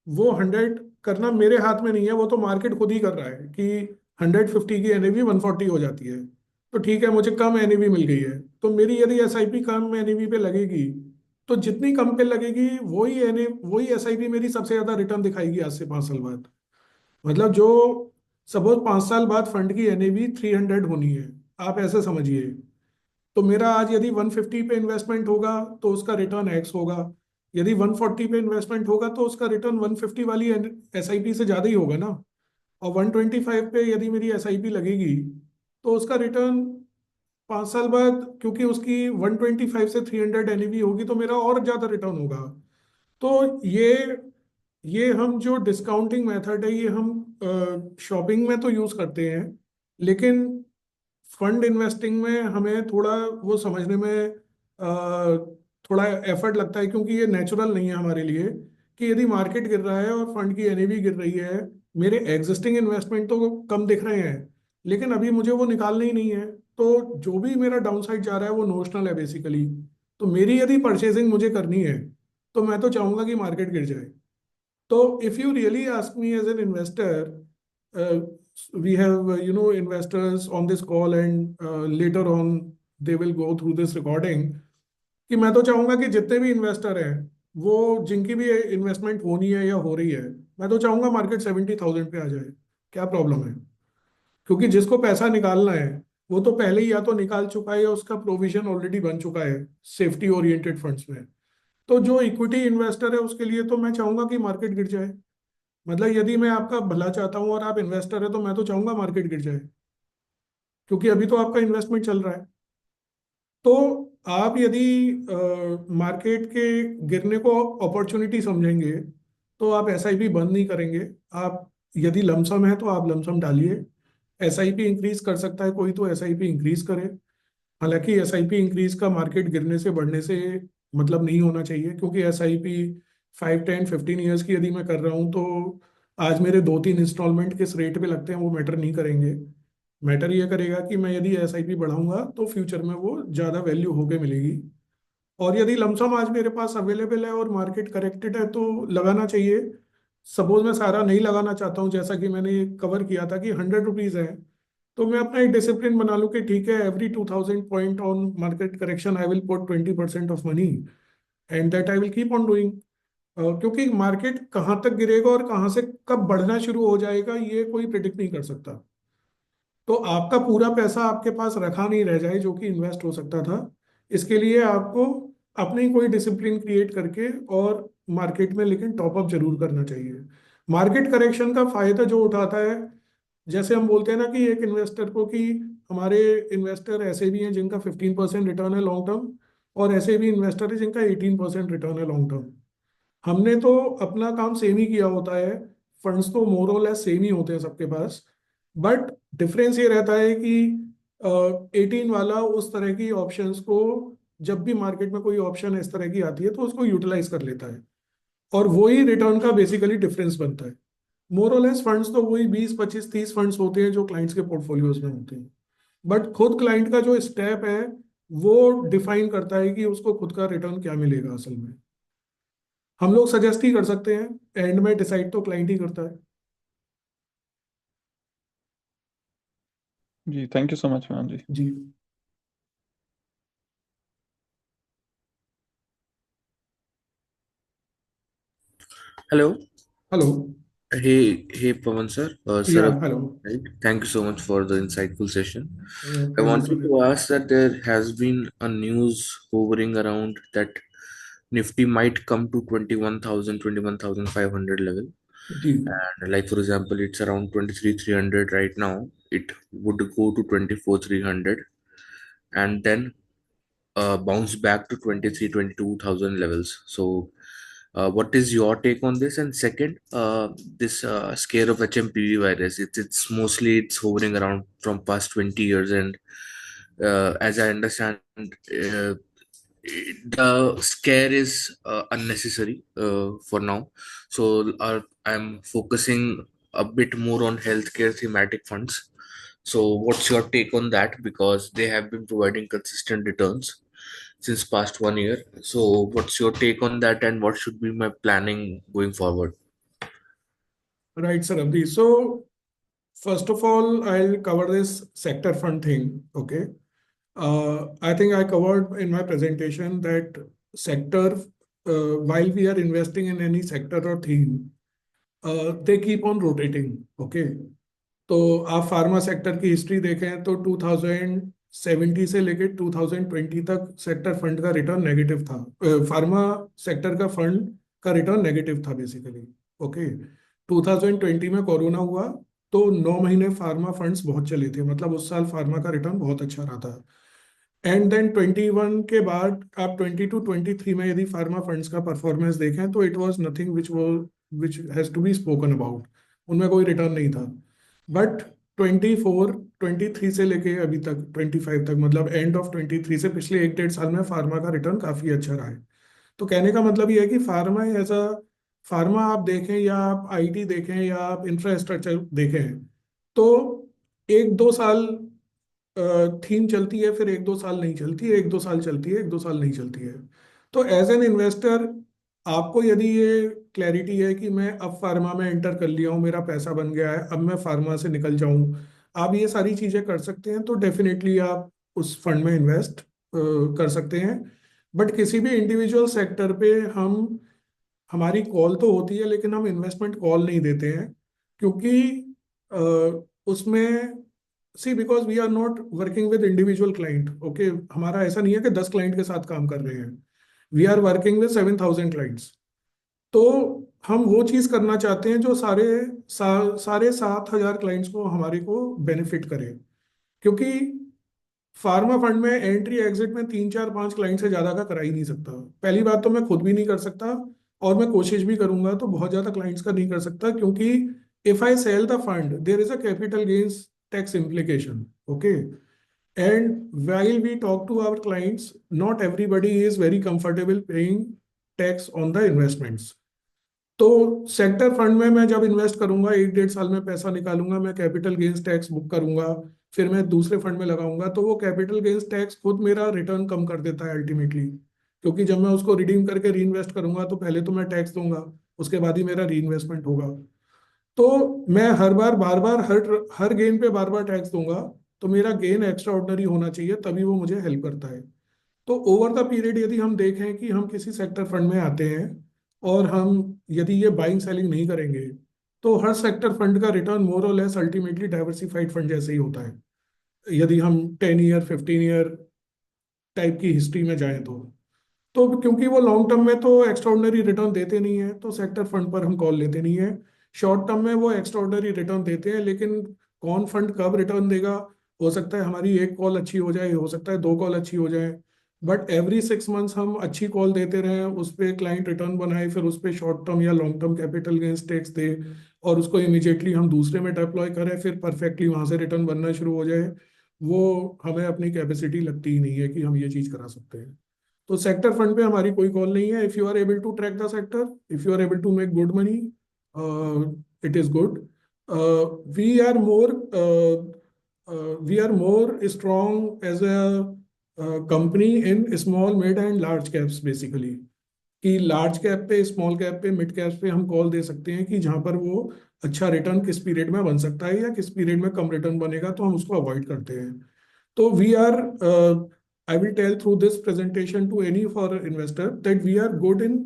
वो 100 करना मेरे हाथ में नहीं है, वो तो मार्केट खुद ही कर रहा है कि 150 की NAV 140 हो जाती है. तो ठीक है, मुझे कम NAV मिल गई है, तो मेरी यदि SIP कम NAV पे लगेगी, तो जितनी कम पे लगेगी वही SIP मेरी सबसे ज्यादा रिटर्न दिखाएगी आज से 5 साल बाद. मतलब जो सपोज 5 साल बाद फंड की NAV 300 होनी है, आप ऐसे समझिए, तो मेरा आज यदि 150 पे इन्वेस्टमेंट होगा तो उसका रिटर्न X होगा, यदि 140 पे इन्वेस्टमेंट होगा तो उसका रिटर्न 150 वाली SIP से ज़्यादा ही होगा ना. और 125 पे यदि मेरी SIP लगेगी तो उसका रिटर्न 5 साल बाद, क्योंकि उसकी 125 से 300 NAV होगी, तो मेरा और ज़्यादा रिटर्न होगा. तो ये हम जो डिस्काउंटिंग मेथड है, ये हम शॉपिंग में तो यूज़ करते हैं, लेकिन फंड इन्वेस्टिंग में हमें थोड़ा वो समझने में थोड़ा एफर्ट लगता है, क्योंकि ये नेचुरल नहीं है हमारे लिए कि यदि मार्केट गिर रहा है और फंड की एनएवी गिर रही है, मेरे एग्जिस्टिंग इन्वेस्टमेंट तो कम दिख रहे हैं, लेकिन अभी मुझे वो निकालने ही नहीं है, तो जो भी मेरा डाउन साइड जा रहा है वो नोशनल है बेसिकली। तो मेरी यदि परचेजिंग मुझे करनी है तो मैं तो चाहूंगा कि मार्केट गिर जाए। तो if you really ask me as an investor, uh, we have investors on this call, and later on they will go through this recording, कि मैं तो चाहूंगा कि जितने भी इन्वेस्टर हैं, वो जिनकी भी इन्वेस्टमेंट होनी है या हो रही है, मैं तो चाहूंगा मार्केट 70,000 पे आ जाए। क्या प्रॉब्लम है? क्योंकि जिसको पैसा निकालना है वो तो पहले ही या तो निकाल चुका है या उसका प्रोविजन ऑलरेडी बन चुका है सेफ्टी ओरिएंटेड फंड्स में। तो जो इक्विटी इन्वेस्टर है उसके लिए तो मैं चाहूंगा कि मार्केट गिर जाए। मतलब यदि मैं आपका भला चाहता हूं और आप इन्वेस्टर है तो मैं तो चाहूंगा मार्केट गिर जाए, क्योंकि अभी तो आपका इन्वेस्टमेंट चल रहा है। तो आप यदि मार्केट के गिरने को अपॉर्चुनिटी समझेंगे तो आप एसआईपी बंद नहीं करेंगे। आप यदि लमसम है तो आप लमसम डालिए। एसआईपी इंक्रीज कर सकता है कोई, तो एसआईपी इंक्रीज करे। हालांकि एसआईपी इंक्रीज का मार्केट गिरने से बढ़ने से मतलब नहीं होना चाहिए, क्योंकि एसआईपी 5, 10, 15 ईयर्स की यदि मैं कर रहा हूँ तो आज मेरे 2, 3 इंस्टॉलमेंट किस रेट पे लगते हैं वो मैटर नहीं करेंगे। मैटर ये करेगा कि मैं यदि एसआईपी बढ़ाऊंगा तो फ्यूचर में वो ज़्यादा वैल्यू होके मिलेगी। और यदि लमसम आज मेरे पास अवेलेबल है और मार्केट करेक्टेड है तो लगाना चाहिए। सपोज मैं सारा नहीं लगाना चाहता हूँ, जैसा कि मैंने कवर किया था कि 100 रुपीज़ है, तो मैं अपना एक डिसिप्लिन बना लूं कि ठीक है, every 2000 point on market correction I will put 20% of money, and that I will keep on doing. क्योंकि मार्केट कहाँ तक गिरेगा और कहाँ से कब बढ़ना शुरू हो जाएगा ये कोई प्रिडिक्ट नहीं कर सकता। तो आपका पूरा पैसा आपके पास रखा नहीं रह जाए जो कि इन्वेस्ट हो सकता था, इसके लिए आपको अपनी कोई डिसिप्लिन क्रिएट करके और मार्केट में लेकिन टॉपअप जरूर करना चाहिए। मार्केट करेक्शन का फायदा जो उठाता है, जैसे हम बोलते हैं ना कि एक इन्वेस्टर को कि हमारे इन्वेस्टर ऐसे भी हैं जिनका 15% रिटर्न है लॉन्ग टर्म, और ऐसे भी इन्वेस्टर है जिनका 18% रिटर्न है लॉन्ग टर्म। हमने तो अपना काम सेम ही किया होता है। फंड्स तो मोर और लेस सेम ही होते हैं सबके पास, बट डिफरेंस ये रहता है कि 18 वाला उस तरह की ऑप्शंस को, जब भी मार्केट में कोई ऑप्शन इस तरह की आती है तो उसको यूटिलाइज कर लेता है, और वही रिटर्न का बेसिकली डिफरेंस बनता है। मोर और लेस फंड्स तो वही 20, 25, 30 फंड्स होते हैं जो क्लाइंट्स के पोर्टफोलियोज में होते हैं, बट खुद क्लाइंट का जो स्टेप है वो डिफाइन करता है कि उसको खुद का रिटर्न क्या मिलेगा असल में। हम लोग सजेस्ट ही कर सकते हैं, एंड में डिसाइड तो क्लाइंट ही करता है। जी, thank you so much ma'am जी। जी। Hello. Hello. Hey, Pawan sir. या Sir, hello. right. Thank you so much for the insightful session. I pleasure wanted sir. to ask that there has been a news hovering around that Nifty might come to 21,000, 21,500 level. जी। And like for example, it's around 23,300 right now. It would go to 24,300 and then bounce back to 23, 22,000 levels. So what is your take on this? And second, this scare of HMPV virus, it's mostly it's hovering around from past 20 years, and as I understand, the scare is unnecessary for now. So I'm focusing a bit more on healthcare thematic funds. So what's your take on that? Because they have been providing consistent returns since past 1 year. So what's your take on that, and what should be my planning going forward? Right sir. अभी so first of all I cover this sector fund thing. Okay, I think I covered in my presentation that sector, while we are investing in any sector or theme, they keep on rotating. Okay, तो आप फार्मा सेक्टर की हिस्ट्री देखें तो 2070 से लेकर 2020 तक सेक्टर फंड का रिटर्न नेगेटिव था। फार्मा सेक्टर का फंड का रिटर्न नेगेटिव था बेसिकली। ओके, 2020 में कोरोना हुआ तो 9 महीने फार्मा फंड्स बहुत चले थे, मतलब उस साल फार्मा का रिटर्न बहुत अच्छा रहा था। एंड देन 21 के बाद आप 22, 23 में यदि फार्मा फंड्स का परफॉर्मेंस देखें तो it was nothing which has to be spoken about. उनमें कोई रिटर्न नहीं था। बट 23 से लेके अभी तक 25 तक, मतलब एंड ऑफ 23 से पिछले 1-1.5 साल में फार्मा का रिटर्न काफी अच्छा रहा है। तो कहने का मतलब ये है कि फार्मा एज अ फार्मा आप देखें या आप आईटी देखें या आप इंफ्रास्ट्रक्चर देखें, तो 1-2 साल थीम चलती है, फिर 1-2 साल नहीं चलती है, 1-2 साल चलती है, 1-2 साल नहीं चलती है। तो एज एन इन्वेस्टर आपको यदि ये क्लैरिटी है कि मैं अब फार्मा में एंटर कर लिया हूँ, मेरा पैसा बन गया है, अब मैं फार्मा से निकल जाऊं, आप ये सारी चीजें कर सकते हैं, तो डेफिनेटली आप उस फंड में इन्वेस्ट कर सकते हैं। बट किसी भी इंडिविजुअल सेक्टर पे हमारी कॉल तो होती है, लेकिन हम इन्वेस्टमेंट कॉल नहीं देते हैं, क्योंकि उसमें see because we are not working with individual client. Okay, हमारा ऐसा नहीं है कि 10 क्लाइंट के साथ काम कर रहे हैं, we are working with 7,000 clients. तो हम वो चीज करना चाहते हैं जो सारे 7,000 क्लाइंट्स को हमारे को बेनिफिट करे, क्योंकि फार्मा फंड में एंट्री एग्जिट में 3-4-5 क्लाइंट से ज्यादा का करा ही नहीं सकता। पहली बात तो मैं खुद भी नहीं कर सकता, और मैं कोशिश भी करूंगा तो बहुत ज्यादा क्लाइंट्स का नहीं कर सकता, क्योंकि if I sell the fund there is a capital gains tax implication. Okay, and while we talk to our clients, not everybody is very comfortable paying tax on the investments. तो सेक्टर फंड में मैं जब इन्वेस्ट करूंगा, 1-1.5 साल में पैसा निकालूंगा, मैं कैपिटल गेन्स टैक्स बुक करूंगा, फिर मैं दूसरे फंड में लगाऊंगा, तो वो कैपिटल गेन्स टैक्स खुद मेरा रिटर्न कम कर देता है अल्टीमेटली, क्योंकि जब मैं उसको रिडीम करके री इन्वेस्ट करूंगा तो पहले तो मैं टैक्स दूंगा, उसके बाद ही मेरा री इन्वेस्टमेंट होगा। तो मैं हर बार बार बार हर गेन पे बार बार टैक्स दूंगा, तो मेरा गेन एक्स्ट्रा ऑर्डिनरी होना चाहिए, तभी वो मुझे हेल्प करता है। तो ओवर द पीरियड यदि हम देखें कि हम किसी सेक्टर फंड में आते हैं और हम यदि ये बाइंग सेलिंग नहीं करेंगे, तो हर सेक्टर फंड का रिटर्न मोर और लेस अल्टीमेटली डाइवर्सिफाइड फंड जैसे ही होता है, यदि हम 10 ईयर 15 ईयर टाइप की हिस्ट्री में जाएं तो क्योंकि वो लॉन्ग टर्म में तो एक्स्ट्राऑर्डिनरी रिटर्न देते नहीं है, तो सेक्टर फंड पर हम कॉल लेते नहीं है। शॉर्ट टर्म में वो एक्स्ट्राऑर्डिनरी रिटर्न देते हैं, लेकिन कौन फंड कब रिटर्न देगा, हो सकता है हमारी एक कॉल अच्छी हो जाए, हो सकता है 2 कॉल अच्छी हो जाए, बट एवरी 6 मंथ्स हम अच्छी कॉल देते रहें, उस पर क्लाइंट रिटर्न बनाए, फिर उस पर शॉर्ट टर्म या long term capital gains tax दे, और उसको इमीडिएटली हम दूसरे में डिप्लॉय करें, फिर परफेक्टली वहां से रिटर्न बनना शुरू हो जाए, वो हमें अपनी कैपेसिटी लगती ही नहीं है कि हम ये चीज करा सकते हैं। तो सेक्टर फंड पे हमारी कोई कॉल नहीं है। If you are able to track the sector, if you are able to make good money, it is good. We are more we are more strong as a company in small mid and large caps basically, कि लार्ज कैप पे, स्मॉल कैप पे, मिड कैप पे हम कॉल दे सकते हैं कि जहां पर वो अच्छा रिटर्न किस पीरियड में बन सकता है या किस पीरियड में कम रिटर्न बनेगा, तो हम उसको अवॉइड करते हैं। So we are, I will tell through this presentation to any foreign investor that we are good in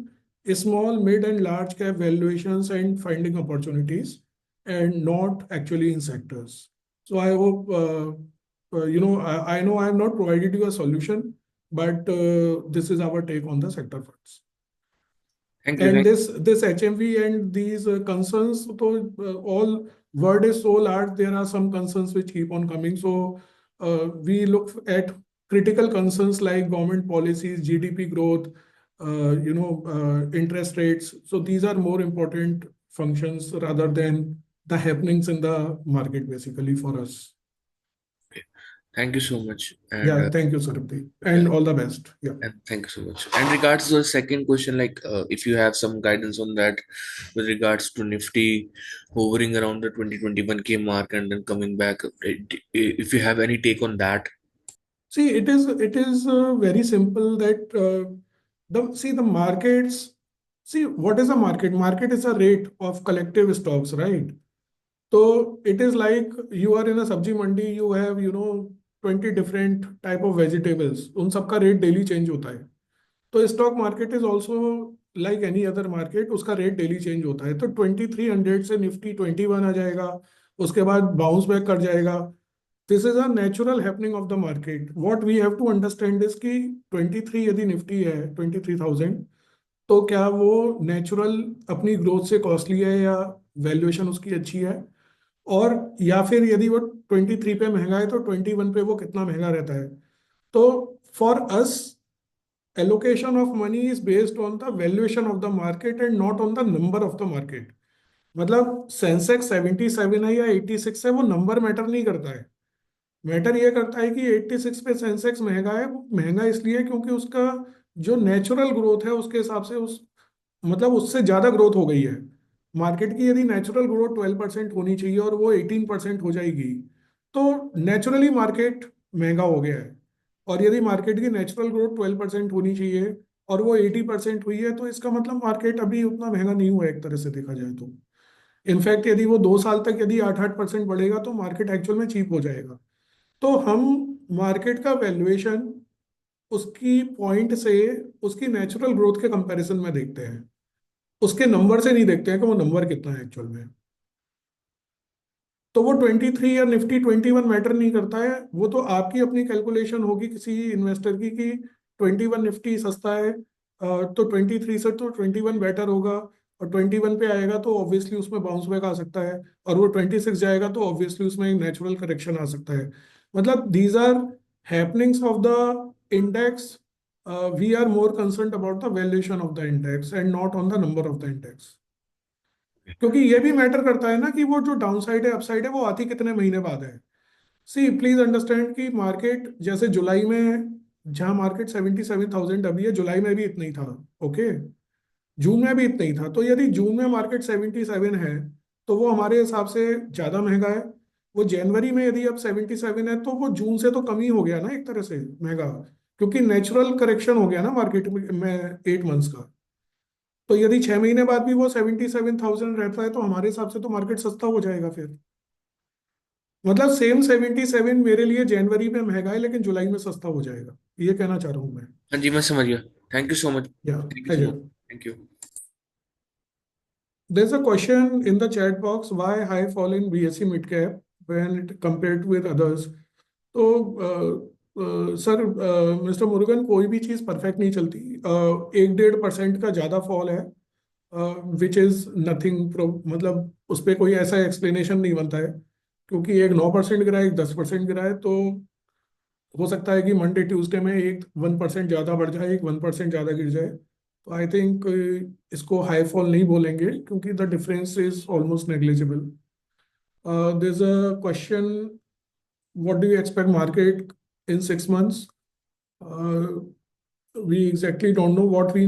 small, mid, and large cap valuations and finding opportunities, and not actually in sectors. So I hope, I know I have not provided you a solution, but this is our take on the sector funds. Thank you. And this HMV and these concerns, so all word is so large, there are some concerns which keep on coming. So we look at critical concerns like government policies, GDP growth, interest rates. So these are more important functions rather than the happenings in the market, basically, for us. Thank you so much. And Yeah, thank you, Sarabdi, and all the best. Yeah. and thank you so much. And regards to the second question, like if you have some guidance on that with regards to Nifty hovering around the 20-21K mark and then coming back, if you have any take on that. See, it is very simple that the markets. See, what is a market? Market is a rate of collective stocks, right? So it is like you are in a sabji mandi, you have 20 different type of vegetables. उन सबका रेट डेली चेंज होता है। तो stock market is also like any other market, उसका रेट डेली चेंज होता है। तो 2300 से निफ्टी 21 आ जाएगा, उसके बाद बाउंस बैक कर जाएगा। This is a natural happening of the market. What we have to understand is कि 23 यदि निफ्टी है 23,000, तो क्या वो नेचुरल अपनी ग्रोथ से कॉस्टली है या वैल्यूएशन उसकी अच्छी है, और या फिर यदि वो 23 पे महंगा है तो 21 पे वो कितना महंगा रहता है। तो for us allocation of money is based on the valuation of the market and not on the number of the market. मतलब सेंसेक्स 77 है या 86 है, वो नंबर मैटर नहीं करता है। मैटर ये करता है कि 86 पे सेंसेक्स महंगा है। वो महंगा इसलिए क्योंकि उसका जो नेचुरल ग्रोथ है उसके हिसाब से उस मतलब उससे ज्यादा ग्रोथ हो गई है। मार्केट की यदि नेचुरल ग्रोथ 12% होनी चाहिए और वो 18% हो जाएगी, तो नेचुरली मार्केट महंगा हो गया है। और यदि मार्केट की नेचुरल ग्रोथ 12% होनी चाहिए और वो 80% हुई है, तो इसका मतलब मार्केट अभी उतना महंगा नहीं हुआ है एक तरह से देखा जाए तो। इनफैक्ट यदि वो 2 साल तक यदि 8-8% बढ़ेगा तो मार्केट एक्चुअल में चीप हो जाएगा। तो हम मार्केट का वैल्यूएशन उसकी पॉइंट से उसकी नेचुरल ग्रोथ के कंपैरिजन में देखते हैं, उसके नंबर से नहीं देखते हैं कि वो नंबर कितना है एक्चुअल में। तो वो 23 या निफ्टी 21 मैटर नहीं करता है। वो तो आपकी अपनी कैलकुलेशन होगी किसी इन्वेस्टर की कि 21 निफ्टी सस्ता है, तो 23 से तो 21 बेटर होगा। और 21 पे आएगा तो ऑब्वियसली उसमें बाउंस बैक आ सकता है, और वो 26 जाएगा तो ऑब्वियसली उसमें एक नेचुरल करेक्शन आ सकता है। मतलब these are happenings of the index. We are more concern about the valuation of the index and not on the number of the index. क्योंकि ये भी मैटर करता है ना कि वो जो डाउन साइड है, अपसाइड है, वो आती कितने महीने बाद है। सी प्लीज अंडरस्टैंड कि मार्केट जैसे जुलाई में, जहां मार्केट 77,000 अभी है, जुलाई में भी इतना ही था। ओके, जून में भी इतना ही था। तो यदि जून में मार्केट 77 है तो वो हमारे हिसाब से ज्यादा महंगा है। वो जनवरी में यदि अब 77 है तो वो जून से तो कम ही हो गया ना एक तरह से महंगा, क्योंकि नेचुरल करेक्शन हो गया ना मार्केट में 8 मंथ्स का। तो यदि 6 महीने बाद भी वो 77,000 रहता है तो हमारे हिसाब से तो मार्केट सस्ता हो जाएगा फिर। मतलब सेम 77 मेरे लिए जनवरी में महंगा है लेकिन जुलाई में सस्ता हो जाएगा, ये कहना चाह रहा हूँ मैं। हाँ जी, मैं समझ गया। Thank you so much. या thank you so pleasure. Much. Thank you. There's a question in the chat box, why high fall in BSE mid cap when it compared with others? तो सर, मिस्टर मुरुगन, कोई भी चीज़ परफेक्ट नहीं चलती। 1-1.5% का ज़्यादा फॉल है, विच इज़ नथिंग। मतलब उस पर कोई ऐसा एक्सप्लेनेशन नहीं बनता है, क्योंकि एक 9% गिरा है, एक 10% गिरा है। तो हो सकता है कि मंडे ट्यूसडे में एक 1% ज़्यादा बढ़ जाए, एक 1% ज़्यादा गिर जाए। तो आई थिंक इसको हाई फॉल नहीं बोलेंगे, क्योंकि the difference is almost negligible. There is a question, what do you expect market in 6 months? We exactly don't know what we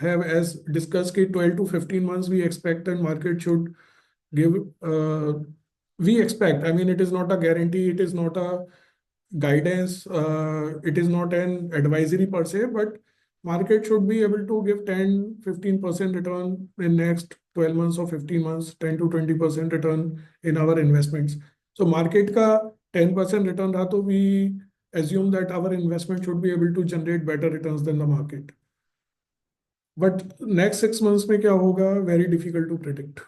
have as discussed कि 12 to 15 months we expect that market should give. We expect, I mean, it is not a guarantee, it is not a guidance, it is not an advisory per se, but market should be able to give 10-15% return in next 12 months or 15 months, 10 to 20% return in our investments. So market का 10% return रहा तो we assume that our investment should be able to generate better returns than the market. But next 6 months में क्या होगा, very difficult to predict.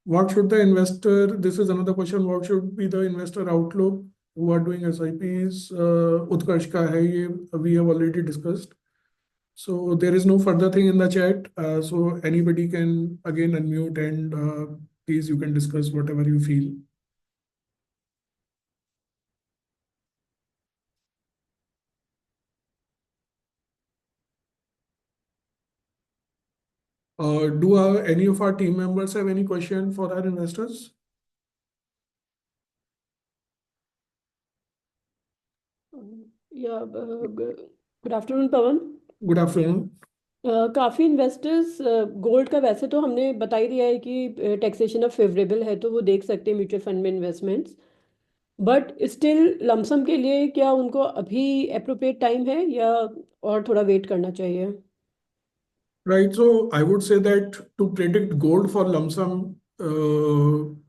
What should the investor, this is another question, what should be the investor outlook who are doing SIPs? Utkarsh का है ये, we have already discussed. So there is no further thing in the chat. So anybody can again unmute and please you can discuss whatever you feel. Do any of our team members have any question for our investors? या गुड आफ्टरनून पवन। Good afternoon. काफ़ी इन्वेस्टर्स गोल्ड का वैसे तो हमने बता ही दिया है कि टैक्सेशन ऑफ फेवरेबल है तो वो देख सकते हैं म्यूचुअल फंड में इन्वेस्टमेंट्स, बट स्टिल लमसम के लिए क्या उनको अभी अप्रोप्रिएट टाइम है या और थोड़ा वेट करना चाहिए? Right. So I would say that to predict gold for lump sum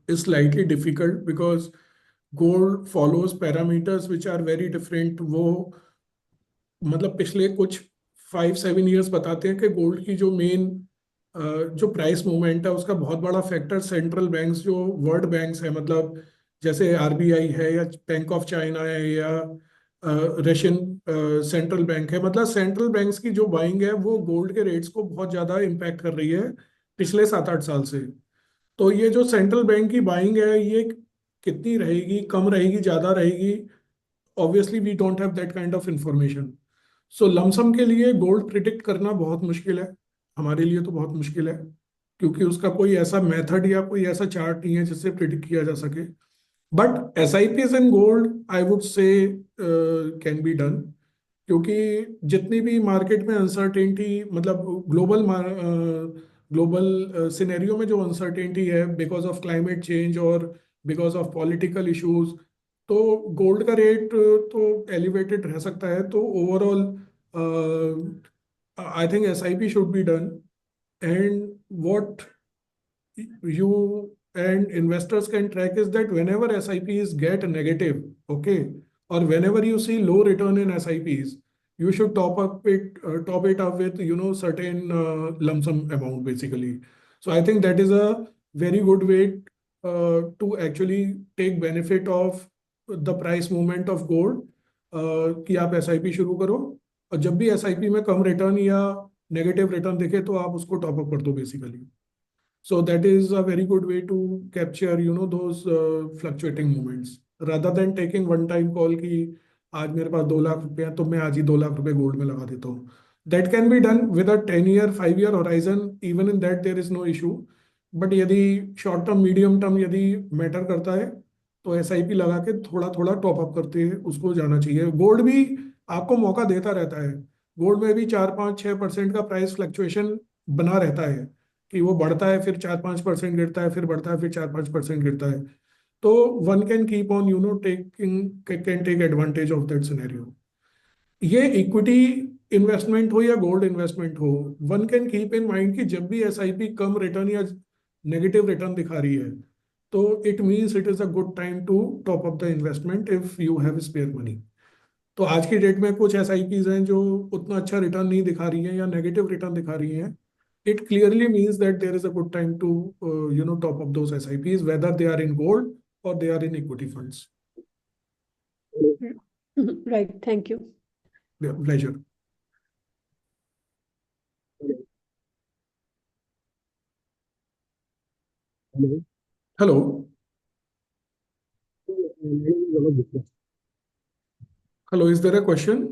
is slightly difficult because gold follows parameters which are very different. वो मतलब पिछले कुछ 5-7 years बताते हैं कि गोल्ड की जो मेन जो प्राइस मूवमेंट है उसका बहुत बड़ा फैक्टर सेंट्रल बैंक्स, जो वर्ल्ड बैंक्स है, मतलब जैसे आरबीआई है या बैंक ऑफ चाइना है या रशियन सेंट्रल बैंक है। मतलब सेंट्रल बैंक्स की जो बाइंग है वो गोल्ड के रेट्स को बहुत ज़्यादा इम्पैक्ट कर रही है पिछले 7-8 साल से। तो ये जो सेंट्रल बैंक की बाइंग है ये कितनी रहेगी, कम रहेगी, ज़्यादा रहेगी, obviously we don't have that kind of information. So lump sum के लिए गोल्ड प्रिडिक्ट करना बहुत मुश्किल है, हमारे लिए तो बहुत मुश्किल है। क्योंकि उसका कोई ऐसा मेथड या कोई ऐसा चार्ट नहीं है जिससे प्रिडिक्ट किया जा सके। But SIPs in gold I would say can be done, क्योंकि जितनी भी मार्केट में अनसर्टेनिटी, मतलब ग्लोबल सिनेरियो में जो अनसर्टेनिटी है बिकॉज ऑफ क्लाइमेट चेंज और बिकॉज ऑफ पॉलिटिकल इश्यूज, तो गोल्ड का रेट तो एलिवेटेड रह सकता है। तो overall I think SIP should be done. And what you and investors can track is that whenever SIPs get negative, okay, or whenever you see low return in SIPs, you should top it up with certain lump sum amount basically. So I think that is a very good way to actually take benefit of the price movement of gold, कि आप SIP शुरू करो, और जब भी SIP में कम रिटर्न या नेगेटिव रिटर्न दिखे तो आप उसको टॉप अप कर दो basically. So that is a very good way to capture, those fluctuating moments rather than taking one-time call कि आज मेरे पास 2 लाख रुपए हैं तो मैं आज ही 2 लाख रुपए गोल्ड में लगा देता हूँ। That can be done with a 10-year, 5-year horizon. Even in that there is no issue. But यदि short term, medium term यदि मैटर करता है तो SIP लगा के थोड़ा थोड़ा टॉप अप करते हैं उसको जाना चाहिए। गोल्ड भी आपको मौका देता रहता है। गोल्ड में भी 4-5-6% का प्राइस फ्लक्चुएशन बना रहता है, कि वो बढ़ता है फिर 4-5% गिरता है, फिर बढ़ता है फिर 4-5% गिरता है। तो one can keep on can take advantage of that scenario. ये इक्विटी इन्वेस्टमेंट हो या गोल्ड इन्वेस्टमेंट हो, one can keep in mind कि जब भी SIP कम रिटर्न या नेगेटिव रिटर्न दिखा रही है तो it means it is a good time to top up the investment if you have spare money. तो आज की डेट में कुछ SIPs हैं जो उतना अच्छा रिटर्न नहीं दिखा रही हैं या नेगेटिव रिटर्न दिखा रही हैं। It clearly means that there is a good time to top up those SIPs, whether they are in gold or they are in equity funds. Right, thank you. Yeah, pleasure. Hello. Hello, is there a question?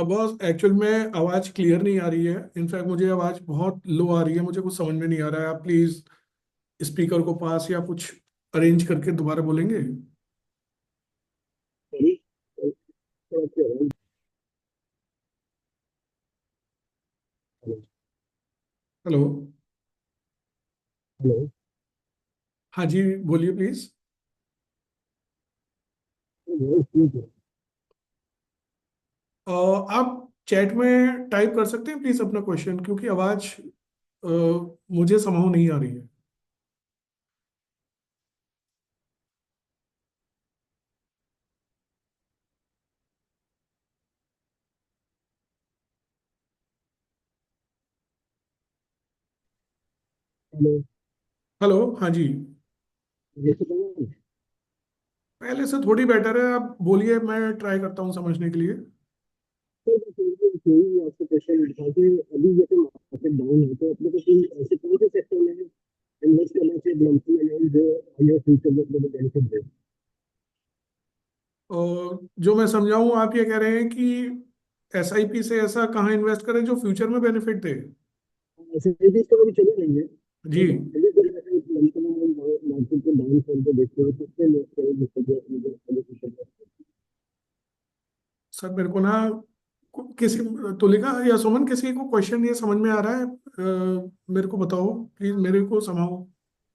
Boss actual में आवाज क्लियर नहीं आ रही है। इनफैक्ट मुझे आवाज बहुत लो आ रही है, मुझे कुछ समझ में नहीं आ रहा है। आप प्लीज स्पीकर को पास या कुछ अरेंज करके दोबारा बोलेंगे? हेलो। हाँ जी, बोलिए प्लीज। आप चैट में टाइप कर सकते हैं प्लीज अपना क्वेश्चन, क्योंकि आवाज अ, मुझे समझ नहीं आ रही है। हेलो, हाँ जी। पहले से थोड़ी बेटर है, आप बोलिए, मैं ट्राई करता हूँ समझने के लिए। जो मैं समझाऊँ, आप ये कह रहे हैं कि SIP से ऐसा कहाँ इन्वेस्ट करें जो फ्यूचर में बेनिफिट दे? जी सर, मेरे को ना किसी तुलिका या सुमन, किसी को क्वेश्चन ये समझ में आ रहा है? मेरे को बताओ प्लीज, मेरे को समझाओ,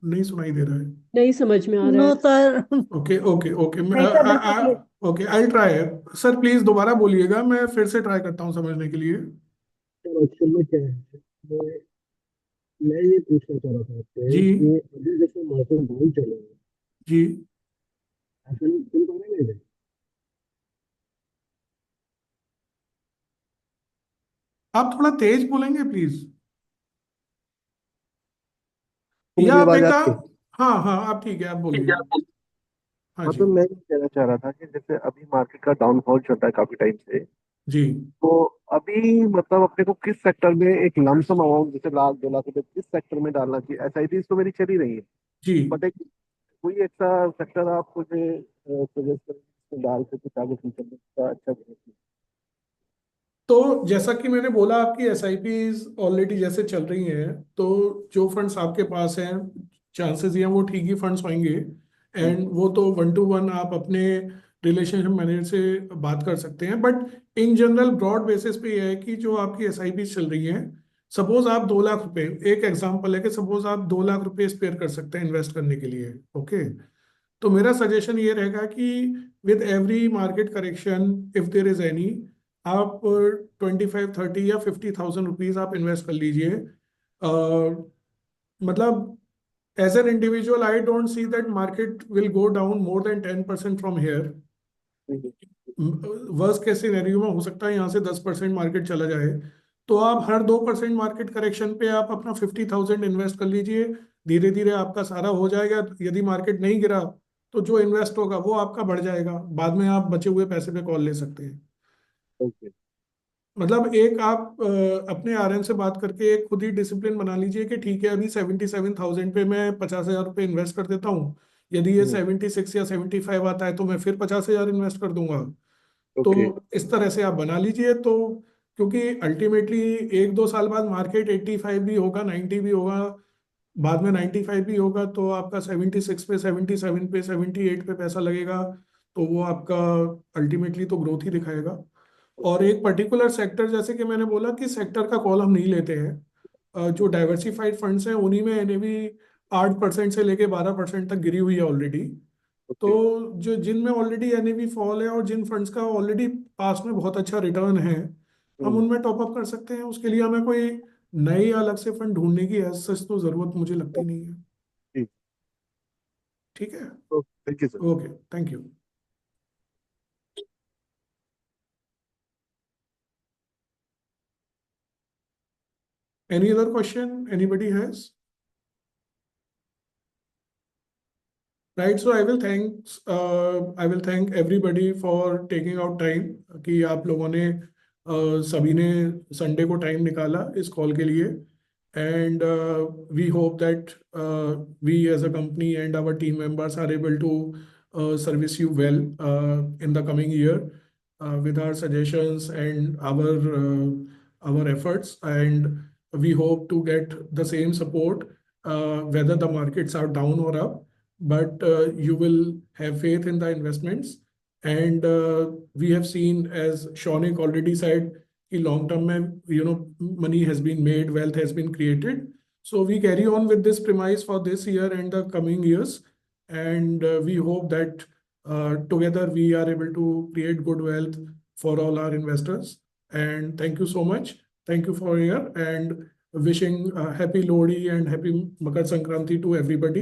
नहीं सुनाई दे रहा है। नहीं समझ में आ रहा नो है। सर। ओके ओके ओके, नहीं सर, बिल्कुल okay, I try. Sir please दोबारा बोलिएगा, मैं फिर से ट्राई करता हूँ समझने के लिए। जी जी, आप थोड़ा तेज बोलेंगे प्लीज, या मेरी आप आवाज एक आती है? हाँ हाँ, आप ठीक है, आप बोलिए। हाँ जी मतलब मैं ये कहना चाह रहा था कि जैसे अभी मार्केट का डाउनफॉल चल रहा है काफी टाइम से, जी तो अभी मतलब अपने को किस सेक्टर में एक लमसम अमाउंट जैसे 1 लाख 2 लाख रुपए किस सेक्टर में डालना चाहिए? SIPs तो मेरी चल ही रही है, जी बट एक कोई ऐसा सेक्टर आप मुझे सजेस्ट करें जिसमें डाल के कुछ आगे फ्यूचर में इसका अच्छा growth हो? तो जैसा कि मैंने बोला, आपकी एसआईपीज ऑलरेडी जैसे चल रही हैं, तो जो फंड्स आपके पास हैं, चांसेस ये हैं वो ठीक ही फंड्स होंगे। एंड वो तो 1-to-1 आप अपने रिलेशनशिप मैनेजर से बात कर सकते हैं। But in general broad basis पे ये है कि जो आपकी एसआईपीज चल रही हैं, सपोज आप 2 लाख रुपए, एक एग्जांपल है कि सपोज आप 2 लाख रुपए स्पेयर कर सकते हैं इन्वेस्ट करने के लिए। ओके, तो मेरा सजेशन ये रहेगा कि with every market correction, if there is any, आप 25, 30 या 50,000 रुपीज आप इन्वेस्ट कर लीजिए। मतलब as an individual I don't see that market will go down more than 10% from here. Worst case scenario में हो सकता है यहाँ से 10% मार्केट चला जाए। तो आप हर 2% मार्केट करेक्शन पे आप अपना 50,000 इन्वेस्ट कर लीजिए। धीरे धीरे आपका सारा हो जाएगा। यदि मार्केट नहीं गिरा तो जो इन्वेस्ट होगा वो आपका बढ़ जाएगा। बाद में आप बचे हुए पैसे पे कॉल ले सकते हैं। ओके। मतलब एक आप अपने आरएम से बात करके एक खुद ही डिसिप्लिन बना लीजिए कि ठीक है, अभी 77,000 पे मैं 50,000 रुपये इन्वेस्ट कर देता हूँ। यदि ये 76 या 75 आता है तो मैं फिर 50,000 इन्वेस्ट कर दूंगा। तो ओके। इस तरह से आप बना लीजिए। तो क्योंकि अल्टीमेटली 1-2 साल बाद मार्केट 85 भी होगा, 90 भी होगा, बाद में 95 भी होगा, तो आपका 76 पे, 77 पे, 78 पे पैसा लगेगा। तो वो आपका अल्टीमेटली तो ग्रोथ ही दिखाएगा। और एक पर्टिकुलर सेक्टर, जैसे कि मैंने बोला कि सेक्टर का कॉल हम नहीं लेते हैं। जो डाइवर्सिफाइड फंड्स हैं उन्हीं में एनएवी 8% से लेके 12% तक गिरी हुई है ऑलरेडी। तो जो जिनमें ऑलरेडी एनएवी फॉल है और जिन फंड्स का ऑलरेडी पास में बहुत अच्छा रिटर्न है, हम उनमें टॉप अप कर सकते हैं। उसके लिए हमें कोई नई अलग से फंड ढूंढने की सच तो जरूरत मुझे लगती नहीं है। ठीक। ठीक है, thank you sir. Okay, thank you. Any other question anybody has? Right, so I will thank everybody for taking out time कि आप लोगों ने सभी ने संडे को टाइम निकाला इस कॉल के लिए। And we hope that we as a company and our team members are able to service you well in the coming year with our suggestions and our efforts. And we hope to get the same support whether the markets are down or up. But you will have faith in the investments. And we have seen, as Shaunik already said, कि long term में money has been made, wealth has been created. So we carry on with this premise for this year and the coming years. And we hope that together we are able to create good wealth for all our investors. And thank you so much. Thank you for here, and wishing happy Lodi and happy Makar Sankranti to everybody.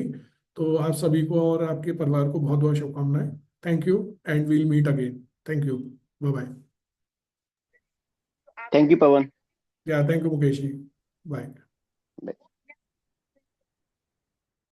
तो आप सभी को और आपके परिवार को बहुत बहुत शुभकामनाएं। Thank you and we'll meet again. Thank you, bye bye. Thank you, Pawan. Yeah thank you Mukesh ji, bye.